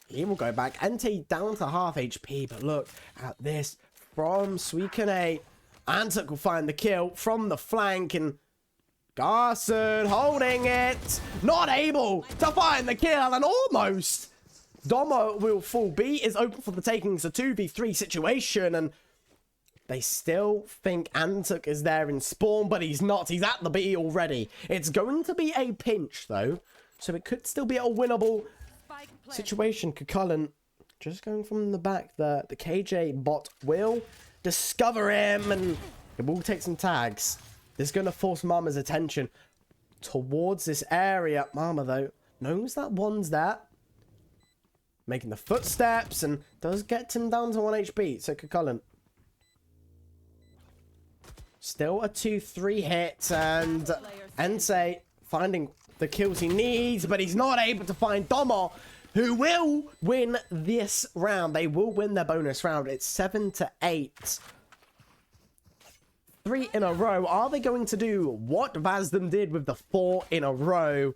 he will go back. Entei down to half HP, but look at this from Suikane. Antuk will find the kill from the flank, and Garson holding it. Not able to find the kill, and almost Domo will fall. B is open for the taking. It's a 2v3 situation, and they still think Antuk is there in spawn, but he's not. He's at the B already. It's going to be a pinch, though, so it could still be a winnable situation. Cucullen just going from the back. The KJ bot will discover him, and it will take some tags. This is going to force Mama's attention towards this area. Mama, though, knows that one's there, making the footsteps, and does get him down to 1 HP. So Cucullen, still a 2-3 hit, and Entei finding the kills he needs, but he's not able to find Domo, who will win this round. They will win their bonus round. It's 7-8. 3 in a row. Are they going to do what Vazdem did with the 4 in a row?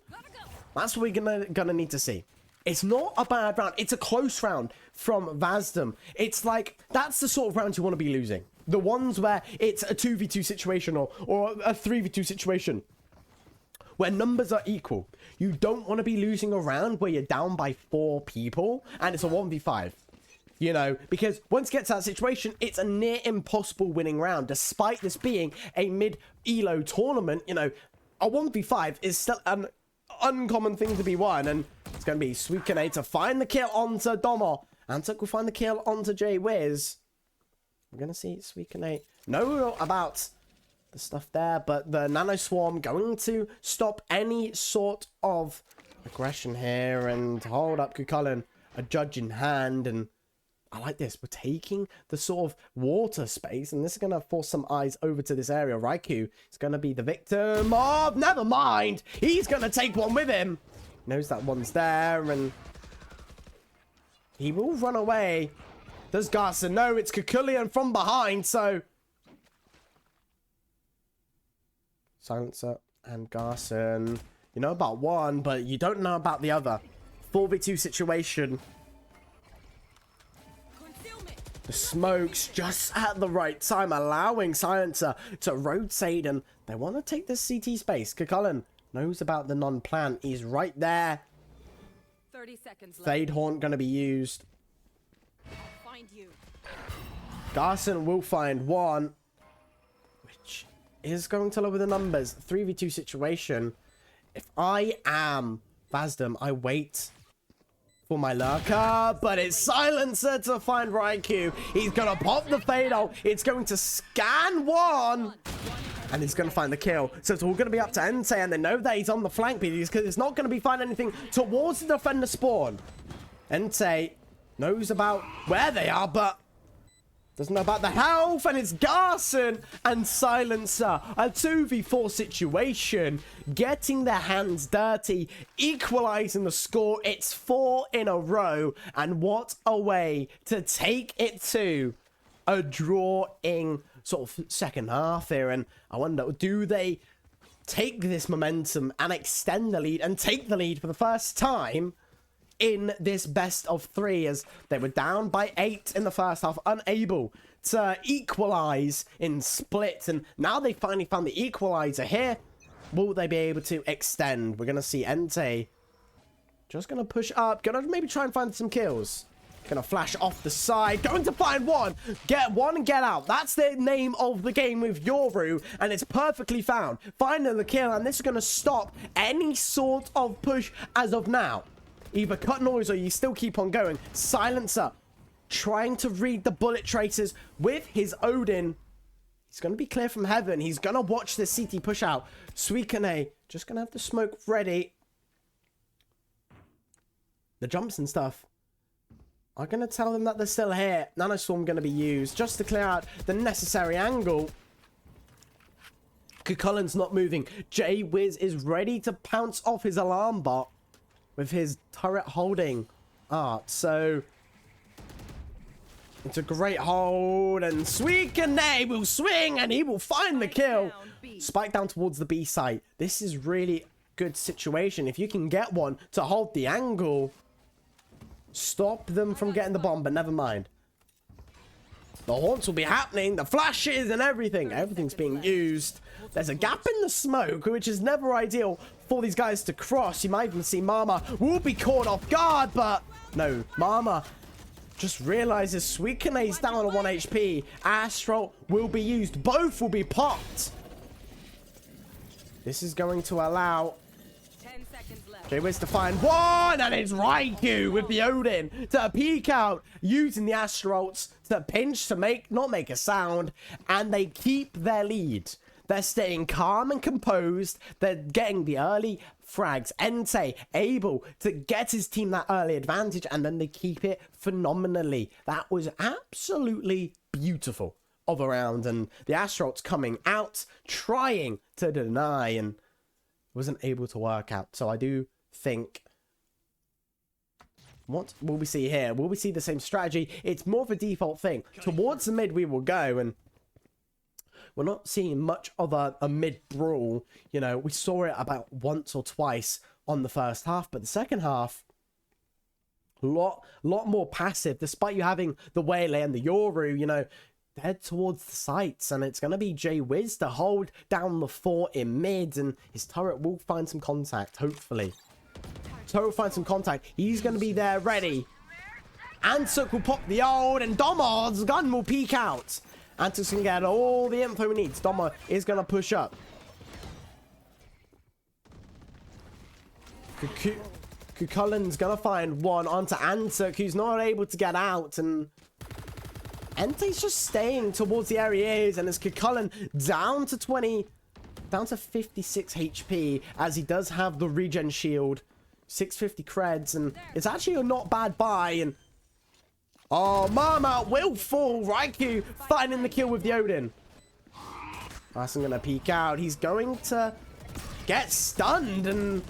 That's what we're gonna need to see. It's not a bad round. It's a close round from Vazdem. It's like, that's the sort of round you want to be losing. The ones where it's a 2v2 situation or a 3v2 situation where numbers are equal. You don't want to be losing a round where you're down by 4 people and it's a 1v5. You know, because once you get to that situation, it's a near impossible winning round. Despite this being a mid-elo tournament, you know, a 1v5 is still an uncommon thing to be won. And it's going to be Sweetconnect to find the kill onto Domo. Antuk will find the kill onto Jay Wiz. We're going to see Sweetconnect know about the stuff there, but the Nano Swarm going to stop any sort of aggression here. And hold up, Kukulin, a judge in hand, and I like this. We're taking the sort of water space, and this is going to force some eyes over to this area. Raikou is going to be the victim of... Never mind! He's going to take one with him. Knows that one's there, and he will run away. Does Garson know it's Kukulian from behind, so... Silencer and Garson. You know about one, but you don't know about the other. 4v2 situation. The smokes just at the right time, allowing Silencer to rotate, and they want to take this CT space. Kukulin knows about the non-plant. He's right there. 30 seconds left. Fade Haunt going to be used. Find you. Garson will find one, which is going to lower the numbers. 3v2 situation. If I am Vazdem, I wait for my lurker, but it's Silencer to find Raikou. He's going to pop the Fade ult. It's going to scan one, and he's going to find the kill. So it's all going to be up to Entei, and they know that he's on the flank because it's not going to be finding anything towards the defender spawn. Entei knows about where they are, but doesn't know about the health, and it's Garson and Silencer. A 2v4 situation, getting their hands dirty, equalizing the score. It's 4 in a row, and what a way to take it to a drawing sort of second half here. And I wonder, do they take this momentum and extend the lead and take the lead for the first time in this best of 3, as they were down by 8 in the first half, unable to equalize in split, and now they finally found the equalizer here. Will they be able to extend? We're gonna see Entei just gonna push up, gonna maybe try and find some kills. Gonna flash off the side, going to find one. Get one and get out. That's the name of the game with Yoru, and it's perfectly found. Finding the kill, and this is gonna stop any sort of push as of now. Either cut noise or you still keep on going. Silencer trying to read the bullet traces with his Odin. He's going to be clear from heaven. He's going to watch the CT push out. Suicune just going to have the smoke ready. The jumps and stuff are going to tell them that they're still here. Nanoswarm going to be used just to clear out the necessary angle. Kukulin's not moving. Jay Wiz is ready to pounce off his alarm bot with his turret holding art. So it's a great hold, and Suicune will swing and he will find the kill. Spike down towards the B site. This is really good situation. If you can get one to hold the angle, stop them from getting the bomb, but never mind. The haunts will be happening, the flashes and everything. Everything's being used. There's a gap in the smoke, which is never ideal for these guys to cross. You might even see Mama will be caught off guard, but no, Mama just realizes Suicune's down on 1 HP. Astral will be used. Both will be popped. This is going to allow 10 seconds left. Jay-Wiz to find one, and it's Raikou with the Odin to peek out, using the Astrals to pinch to not make a sound, and they keep their lead. They're staying calm and composed. They're getting the early frags. Entei able to get his team that early advantage, and then they keep it phenomenally. That was absolutely beautiful of a round, and the Astrals coming out, trying to deny, and wasn't able to work out. So I do think, what will we see here? Will we see the same strategy? It's more of a default thing. Towards the mid we will go, and we're not seeing much of a mid-brawl. You know, we saw it about once or twice on the first half, but the second half, lot more passive, despite you having the Waylay and the Yoru, you know, head towards the sites, and it's going to be Jay-Wiz to hold down the fort in mid, and his turret will find some contact, hopefully. Turret will find some contact. He's going to be there ready. Ansuk will pop the ult, and Domo's gun will peek out. Ansuk's going to get all the info he needs. Domo is going to push up. Kukullen's going to find one onto Ansuk, who's not able to get out, and Ente's just staying towards the area he is, and as Kukullen down to 56 HP, as he does have the regen shield, 650 creds, and it's actually a not bad buy, and oh, Mama will fall. Raikou finding the kill with the Odin. Larson gonna peek out. He's going to get stunned, and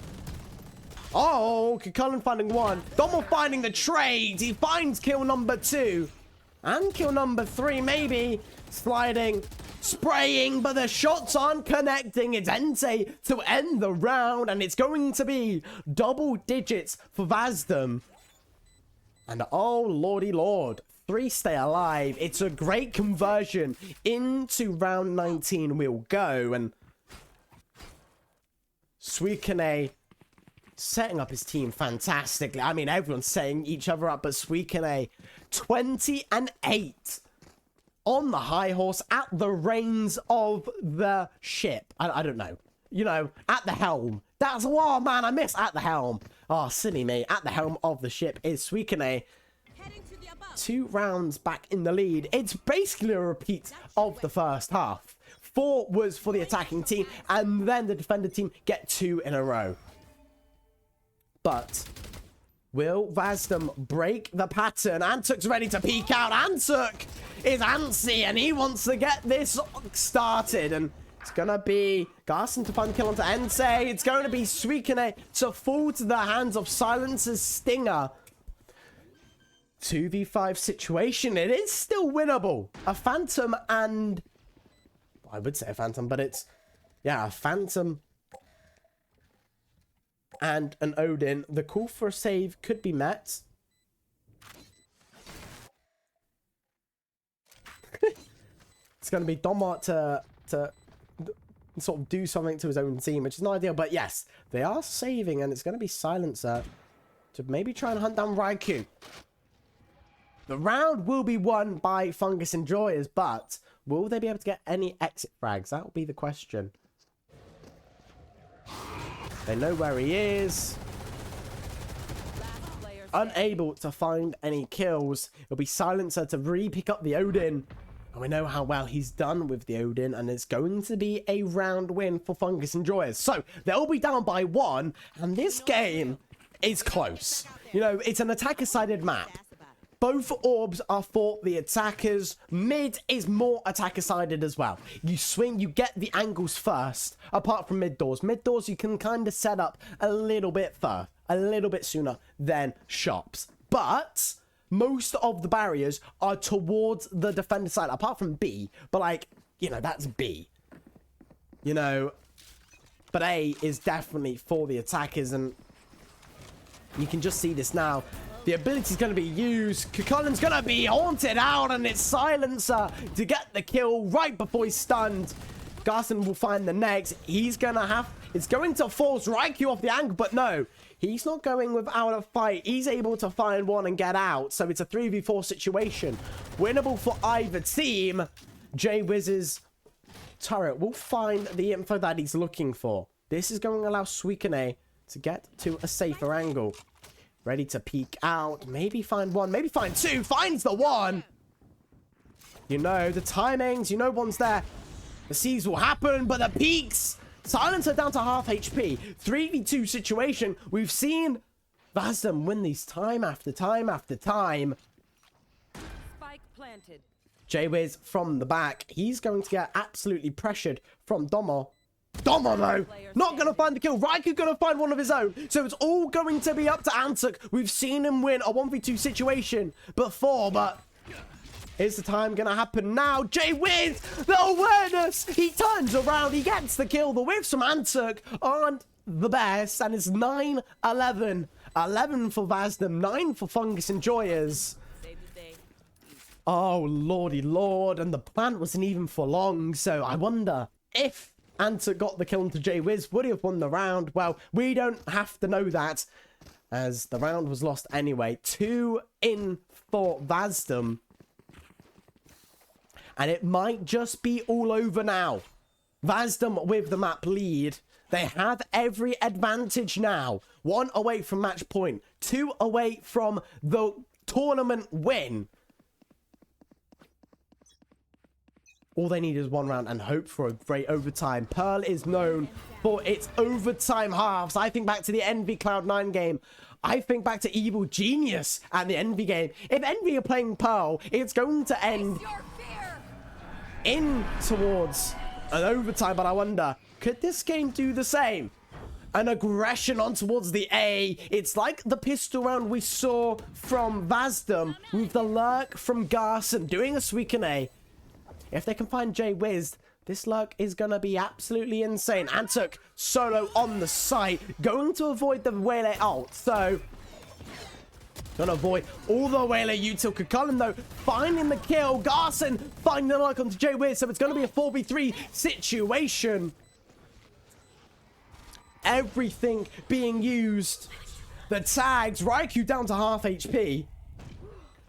oh, Kukullen finding one. Domo finding the trade. He finds kill number 2. And kill number 3, maybe. Sliding, spraying, but the shots aren't connecting. It's Ente to end the round, and it's going to be double digits for Vazdem. And oh, lordy lord, 3 stay alive. It's a great conversion. Into round 19 we'll go, and Suikane setting up his team fantastically. I mean, everyone's setting each other up, but Suikane 20-8 on the high horse at the reins of the ship. I don't know. You know, at the helm. That's, oh man, I miss at the helm. Oh, silly me. At the helm of the ship is Suikane. 2 rounds back in the lead. It's basically a repeat of the first half. 4 was for the attacking team, and then the defender team get 2 in a row. But will Vazdem break the pattern? Ansuk's ready to peek out. Ansuk is antsy, and he wants to get this started. And it's going to be Garson to find the kill onto Ensei. It's going to be Suikane to fall to the hands of Silencer's Stinger. 2v5 situation. It is still winnable. A Phantom and... I would say a Phantom, but it's... yeah, a Phantom and an Odin. The call for a save could be met. It's going to be Domart to sort of do something to his own team, which is not ideal. But yes, they are saving, and it's going to be Silencer to maybe try and hunt down Raikou. The round will be won by Fungus Enjoyers, but will they be able to get any exit frags? That will be the question. They know where he is. Unable to find any kills. It'll be Silencer to re-pick up the Odin. And we know how well he's done with the Odin. And it's going to be a round win for Fungus Enjoyers. So they'll be down by 1. And this game is close. You know, it's an attacker-sided map. Both orbs are for the attackers. Mid is more attacker-sided as well. You swing, you get the angles first, apart from mid doors. Mid doors you can kind of set up a little bit first, a little bit sooner than shops. But most of the barriers are towards the defender side, apart from B. But like, you know, that's B. You know, but A is definitely for the attackers, and you can just see this now. The ability is going to be used. Kukullen's going to be haunted out, and it's Silencer to get the kill right before he's stunned. Garson will find the next. He's going to have... it's going to force Raikou off the angle, but no. He's not going without a fight. He's able to find one and get out. So it's a 3v4 situation. Winnable for either team. Jay-Wiz's turret will find the info that he's looking for. This is going to allow Suikane to get to a safer angle. Ready to peek out. Maybe find one. Maybe find 2. Finds the 1. You know, the timings. You know one's there. The seas will happen, but the peaks. Silencer down to half HP. 3v2 situation. We've seen Vazdem win these time after time after time. Spike planted. Jay-Wiz from the back. He's going to get absolutely pressured from Domo. Domo, though, not going to find the kill. Raikou going to find one of his own. So it's all going to be up to Ansuk. We've seen him win a 1v2 situation before, but Is the time gonna happen now? Jay Wiz, the awareness! He turns around, he gets the kill. The whiffs from Antuk aren't the best, and it's 9-11. 11 for Vazdem, 9 for Fungus Enjoyers. Oh, lordy lord, and the plant wasn't even for long, so I wonder if Antuk got the kill into Jay Wiz, would he have won the round? Well, we don't have to know that, as the round was lost anyway. 2 in for Vazdem. And it might just be all over now. Vazdem with the map lead. They have every advantage now. 1 away from match point. 2 away from the tournament win. All they need is 1 round and hope for a great overtime. Pearl is known for its overtime halves. I think back to the Envy Cloud9 game. I think back to Evil Genius and the Envy game. If Envy are playing Pearl, it's going to end in towards an overtime. But I wonder, could this game do the same? An aggression on towards the A. It's like the pistol round we saw from Vazdem with the lurk from Garson doing a sweep A. If they can find Jay Wiz, this lurk is going to be absolutely insane. Antuk solo on the site, going to avoid the Whaler ult. So, going to avoid all the Whaler util. Cullen, though, finding the kill. Garson finding the lurk onto Jay Wiz. So, it's going to be a 4v3 situation. Everything being used. The tags, Raikou down to half HP.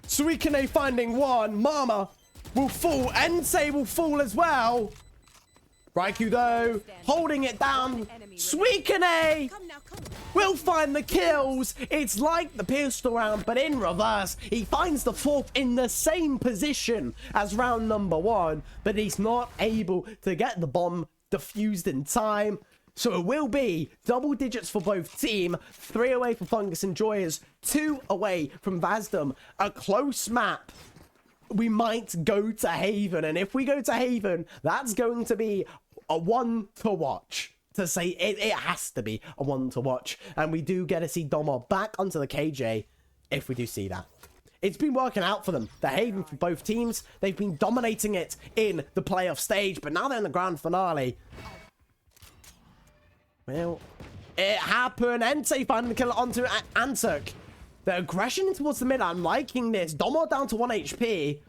Suikune finding 1. Mama will fall. Ensei will fall as well. Raikou, though, holding it down. Suikune will find the kills. It's like the pistol round, but in reverse. He finds the 4th in the same position as round number 1, but he's not able to get the bomb defused in time. So it will be double digits for both team. 3 away for Fungus Enjoyers, 2 away from Vazdem. A close map. We might go to Haven, and if we go to Haven, that's going to be a one to watch. To say it has to be a one to watch, and we do get to see Domo back onto the KJ if we do see that. It's been working out for them. The Haven for both teams, they've been dominating it in the playoff stage, but now they're in the grand finale. Well, it happened. Entei finding the killer onto Antuk. The aggression towards the mid, I'm liking this. Domo down to 1 HP.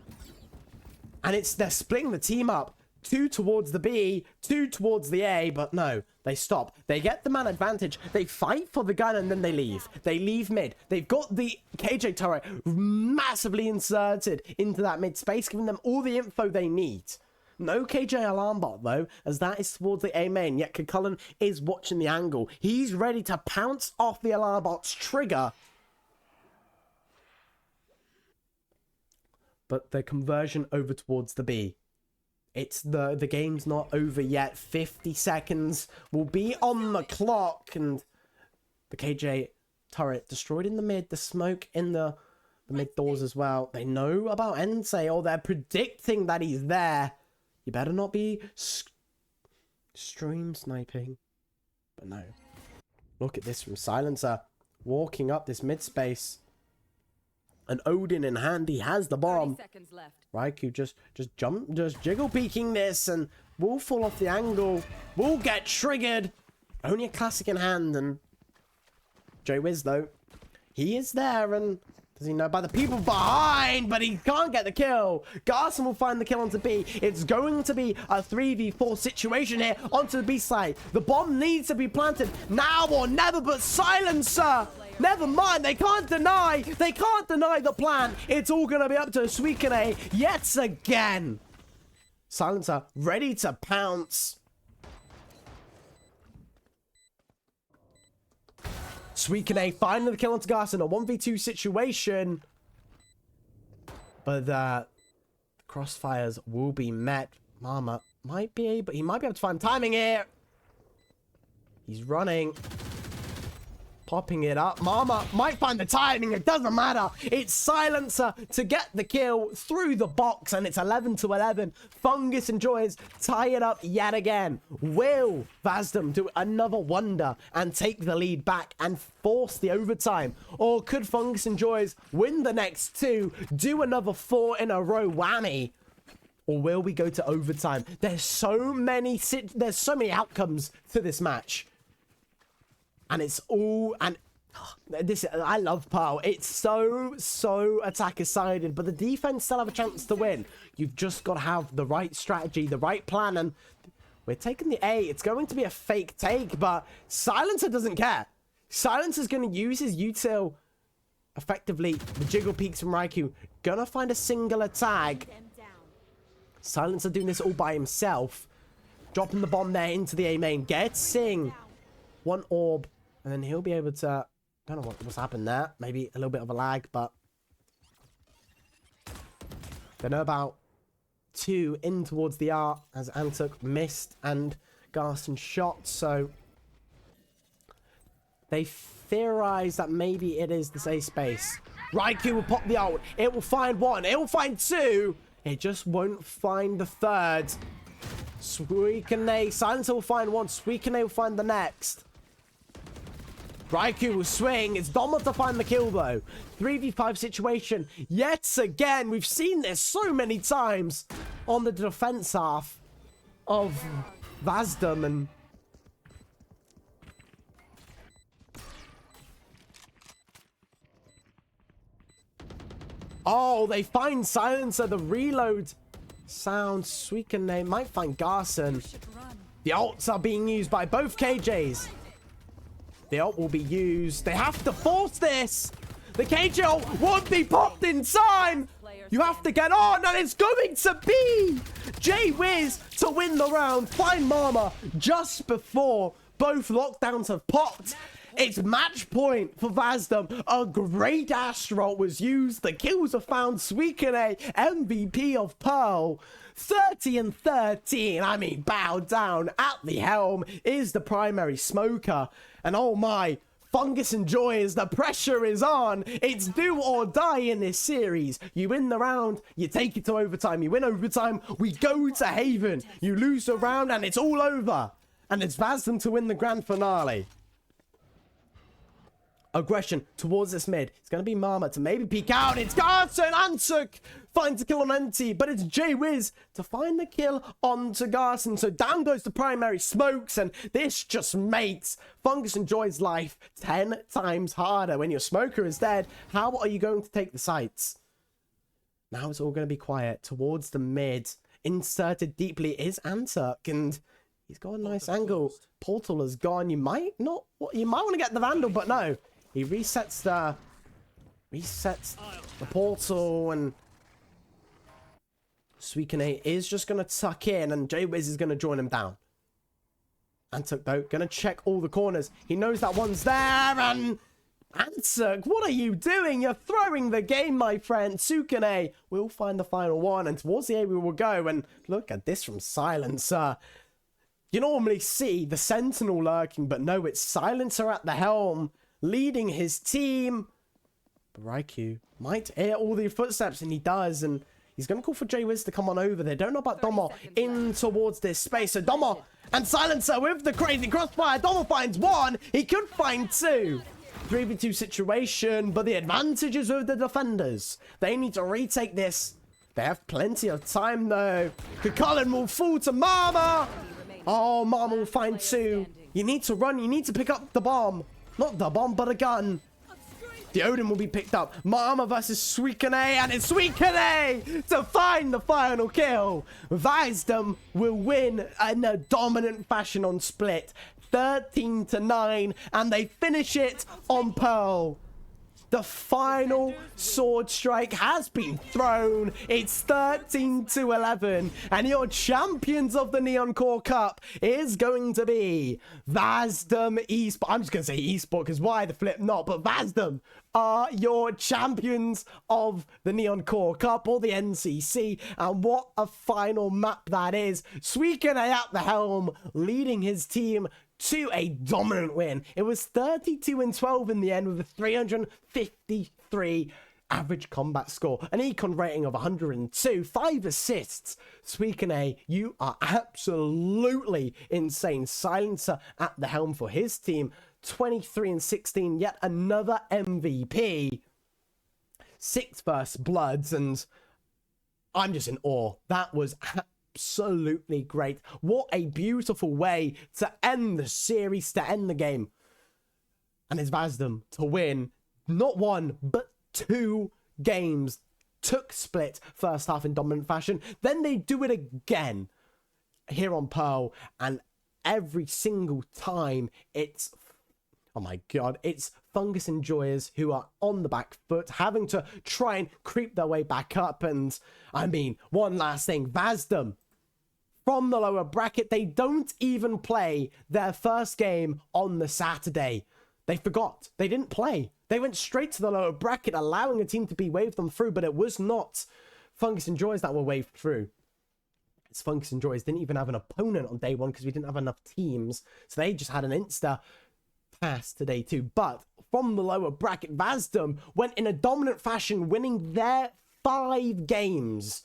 And they're splitting the team up. 2 towards the B, 2 towards the A, but no, they stop. They get the man advantage. They fight for the gun and then they leave. They leave mid. They've got the KJ turret massively inserted into that mid space, giving them all the info they need. No KJ alarm bot though, as that is towards the A main, yet Cullen is watching the angle. He's ready to pounce off the alarm bot's trigger. But the conversion over towards the B. It's the game's not over yet. 50 seconds will be on the clock, and the KJ turret destroyed in the mid. The smoke in the mid doors as well. They know about Ensei, or they're predicting that he's there. You better not be stream sniping. But no. Look at this from Silencer. Walking up this mid space. And Odin in hand, he has the bomb. 30 seconds left. Raikou just jiggle peeking this, and will fall off the angle. Will get triggered. Only a classic in hand, and Jay Wiz though, he is there, and does he know about the people behind? But he can't get the kill. Garson will find the kill onto B. It's going to be a 3v4 situation here onto the B side. The bomb needs to be planted now or never, but Silencer, never mind. They can't deny the plan. It's all going to be up to Suikune yet again. Silencer ready to pounce. Suikune finding the kill onto Garson, a 1v2 situation. But the crossfires will be met. Mama might be able, he might be able to find timing here. He's running. Popping it up. Mama might find the timing. It doesn't matter. It's Silencer to get the kill through the box, and it's 11-11. Fungus and Joys tie it up yet again. Will Vazdem do another wonder and take the lead back and force the overtime? Or could Fungus and Joys win the next two, do another 4 in a row whammy? Or will we go to overtime? There's so many outcomes to this match. And it's all, and this, I love Pearl. It's so attacker-sided, but the defense still have a chance to win. You've just got to have the right strategy, the right plan, and we're taking the A. It's going to be a fake take, but Silencer doesn't care. Silencer's going to use his util effectively. The jiggle peaks from Raikou. Gonna find a singular tag. Silencer doing this all by himself. Dropping the bomb there into the A main. Getting one orb. And then he'll be able to... Don't know what's happened there. Maybe a little bit of a lag, but... Don't know about 2 in towards the R as Antuk missed and Garson shot, so... They theorize that maybe it is this A space. Raikou will pop the ult. It will find 1. It will find 2. It just won't find the 3rd. Suikane. Silencer will find 1. Suikane will find the next. Raikou will swing. It's Doma to find the kill, though. 3v5 situation. Yet again, we've seen this so many times on the defense half of Vazdem. And oh, they find Silencer. The reload sound. Suikane might find Garson. The ults are being used by both KJs. The ult will be used. They have to force this. The KJ ult won't be popped in time. You have to get on, and it's going to be J-Wiz to win the round. Find Mama just before both lockdowns have popped. It's match point for Vazdem. A great Astro was used. The kills are found. Suikane, MVP of Pearl. 30-13. I mean, bow down. At the helm is the primary smoker. And oh my, Fungus and Joys, the pressure is on. It's do or die in this series. You win the round, you take it to overtime. You win overtime, we go to Haven. You lose the round, and it's all over. And it's Vazdem to win the grand finale. Aggression towards this mid. It's going to be Mama to maybe peek out. It's Garson. Ansuk finds the kill on Anti, but it's J-Wiz to find the kill onto Garson. So down goes the primary smokes, and this just makes Fungus and Joy's life 10 times harder. When your smoker is dead, how are you going to take the sights? Now it's all going to be quiet. Towards the mid, inserted deeply is Antuk, and he's got a nice angle. Portal is gone. You might want to get the Vandal, but no. He resets the portal, and Suikane is just going to tuck in, and J-Wiz is going to join him down. Antuk, though, going to check all the corners. He knows that one's there, and Antuk, what are you doing? You're throwing the game, my friend. Suikane will find the final one, and towards the A we will go, and look at this from Silencer. You normally see the Sentinel lurking, but no, it's Silencer at the helm, leading his team. But Raikou might hear all the footsteps, and he does, and he's going to call for J-Wiz to come on over. They don't know about Doma in towards this space. So Doma and Silencer with the crazy crossfire. Doma finds 1. He could find 2. 3v2 situation, but the advantage is with the defenders. They need to retake this. They have plenty of time, though. Kukulin will fall to Mama. Oh, Mama will find 2. You need to run. You need to pick up the bomb. Not the bomb, but a gun. The Odin will be picked up. Mama versus Suikane, and it's Suikane to find the final kill. Vazdem will win in a dominant fashion on split. 13-9, and they finish it on Pearl. The final sword strike has been thrown. It's 13-11, and your champions of the Neon Core Cup is going to be Vazdem Esport. I'm just going to say Esport because why the flip not? But Vazdem are your champions of the Neon Core Cup, or the NCC, and what a final map that is. Suikane at the helm, leading his team to a dominant win. It was 32-12 in the end with a 353 average combat score, an econ rating of 102, 5 assists. Suikune, you are absolutely insane. Silencer at the helm for his team, 23-16, yet another MVP. 6 first bloods, and I'm just in awe. That was absolutely great. What a beautiful way to end the series, to end the game. And it's Vazdem to win not 1 but 2 games. Took split first half in dominant fashion, then they do it again here on Pearl, and every single time it's, oh my god, it's Fungus enjoyers who are on the back foot, having to try and creep their way back up. And I mean, one last thing, Vazdem from the lower bracket, they don't even play their first game on the Saturday. They forgot. They didn't play. They went straight to the lower bracket, allowing a team to be waved them through, but it was not Fungus enjoyers that were waved through. It's Fungus enjoyers didn't even have an opponent on day 1 because we didn't have enough teams. So they just had an insta pass to day 2. But from the lower bracket, Vazdem went in a dominant fashion, winning their 5 games.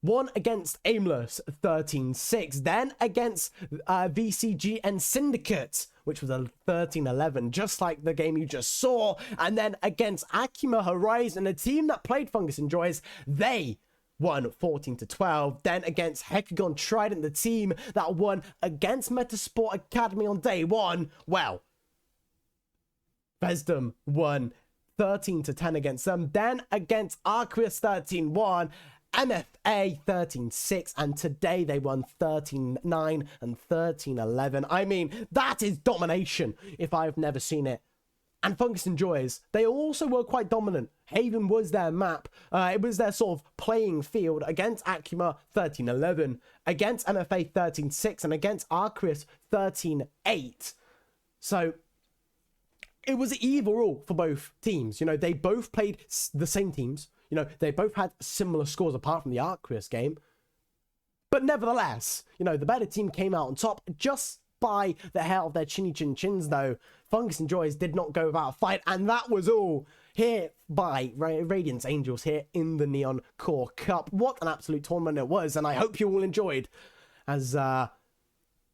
1 against Aimless, 13-6. Then against VCG and Syndicate, which was a 13-11, just like the game you just saw. And then against Akima Horizon, a team that played Fungus Enjoyers, they won 14-12. Then against Hecagon Trident, the team that won against Metasport Academy on day 1, well, Vazdem won 13-10 against them. Then against Arqueus 13-1, MFA 13-6, and today they won 13-9 and 13-11. I mean, that is domination if I've never seen it. And Fungus Enjoyers, they also were quite dominant. Haven was their map. It was their sort of playing field against Akuma 13-11, against MFA 13-6, and against Arqueus 13-8. So it was either or for both teams. You know, they both played the same teams. You know, they both had similar scores apart from the Arqueus game. But nevertheless, you know, the better team came out on top just by the hair of their chinny chin chins, though. Fungus Enjoyers did not go without a fight, and that was all here by Radiance Angels here in the Neon Core Cup. What an absolute tournament it was, and I hope you all enjoyed, as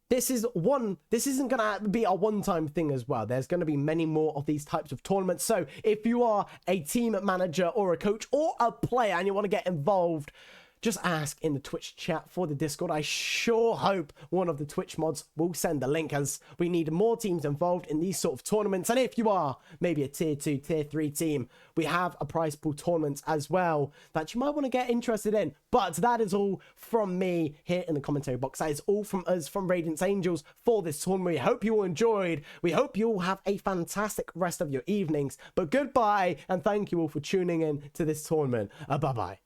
this isn't going to be a one-time thing as well. There's going to be many more of these types of tournaments. So if you are a team manager or a coach or a player and you want to get involved, just ask in the Twitch chat for the Discord. I sure hope one of the Twitch mods will send the link, as we need more teams involved in these sort of tournaments. And if you are maybe a tier 2, tier 3 team, we have a prize pool tournament as well that you might want to get interested in. But that is all from me here in the commentary box. That is all from us, from Radiance Angels, for this tournament. We hope you all enjoyed. We hope you all have a fantastic rest of your evenings. But goodbye, and thank you all for tuning in to this tournament. Bye-bye.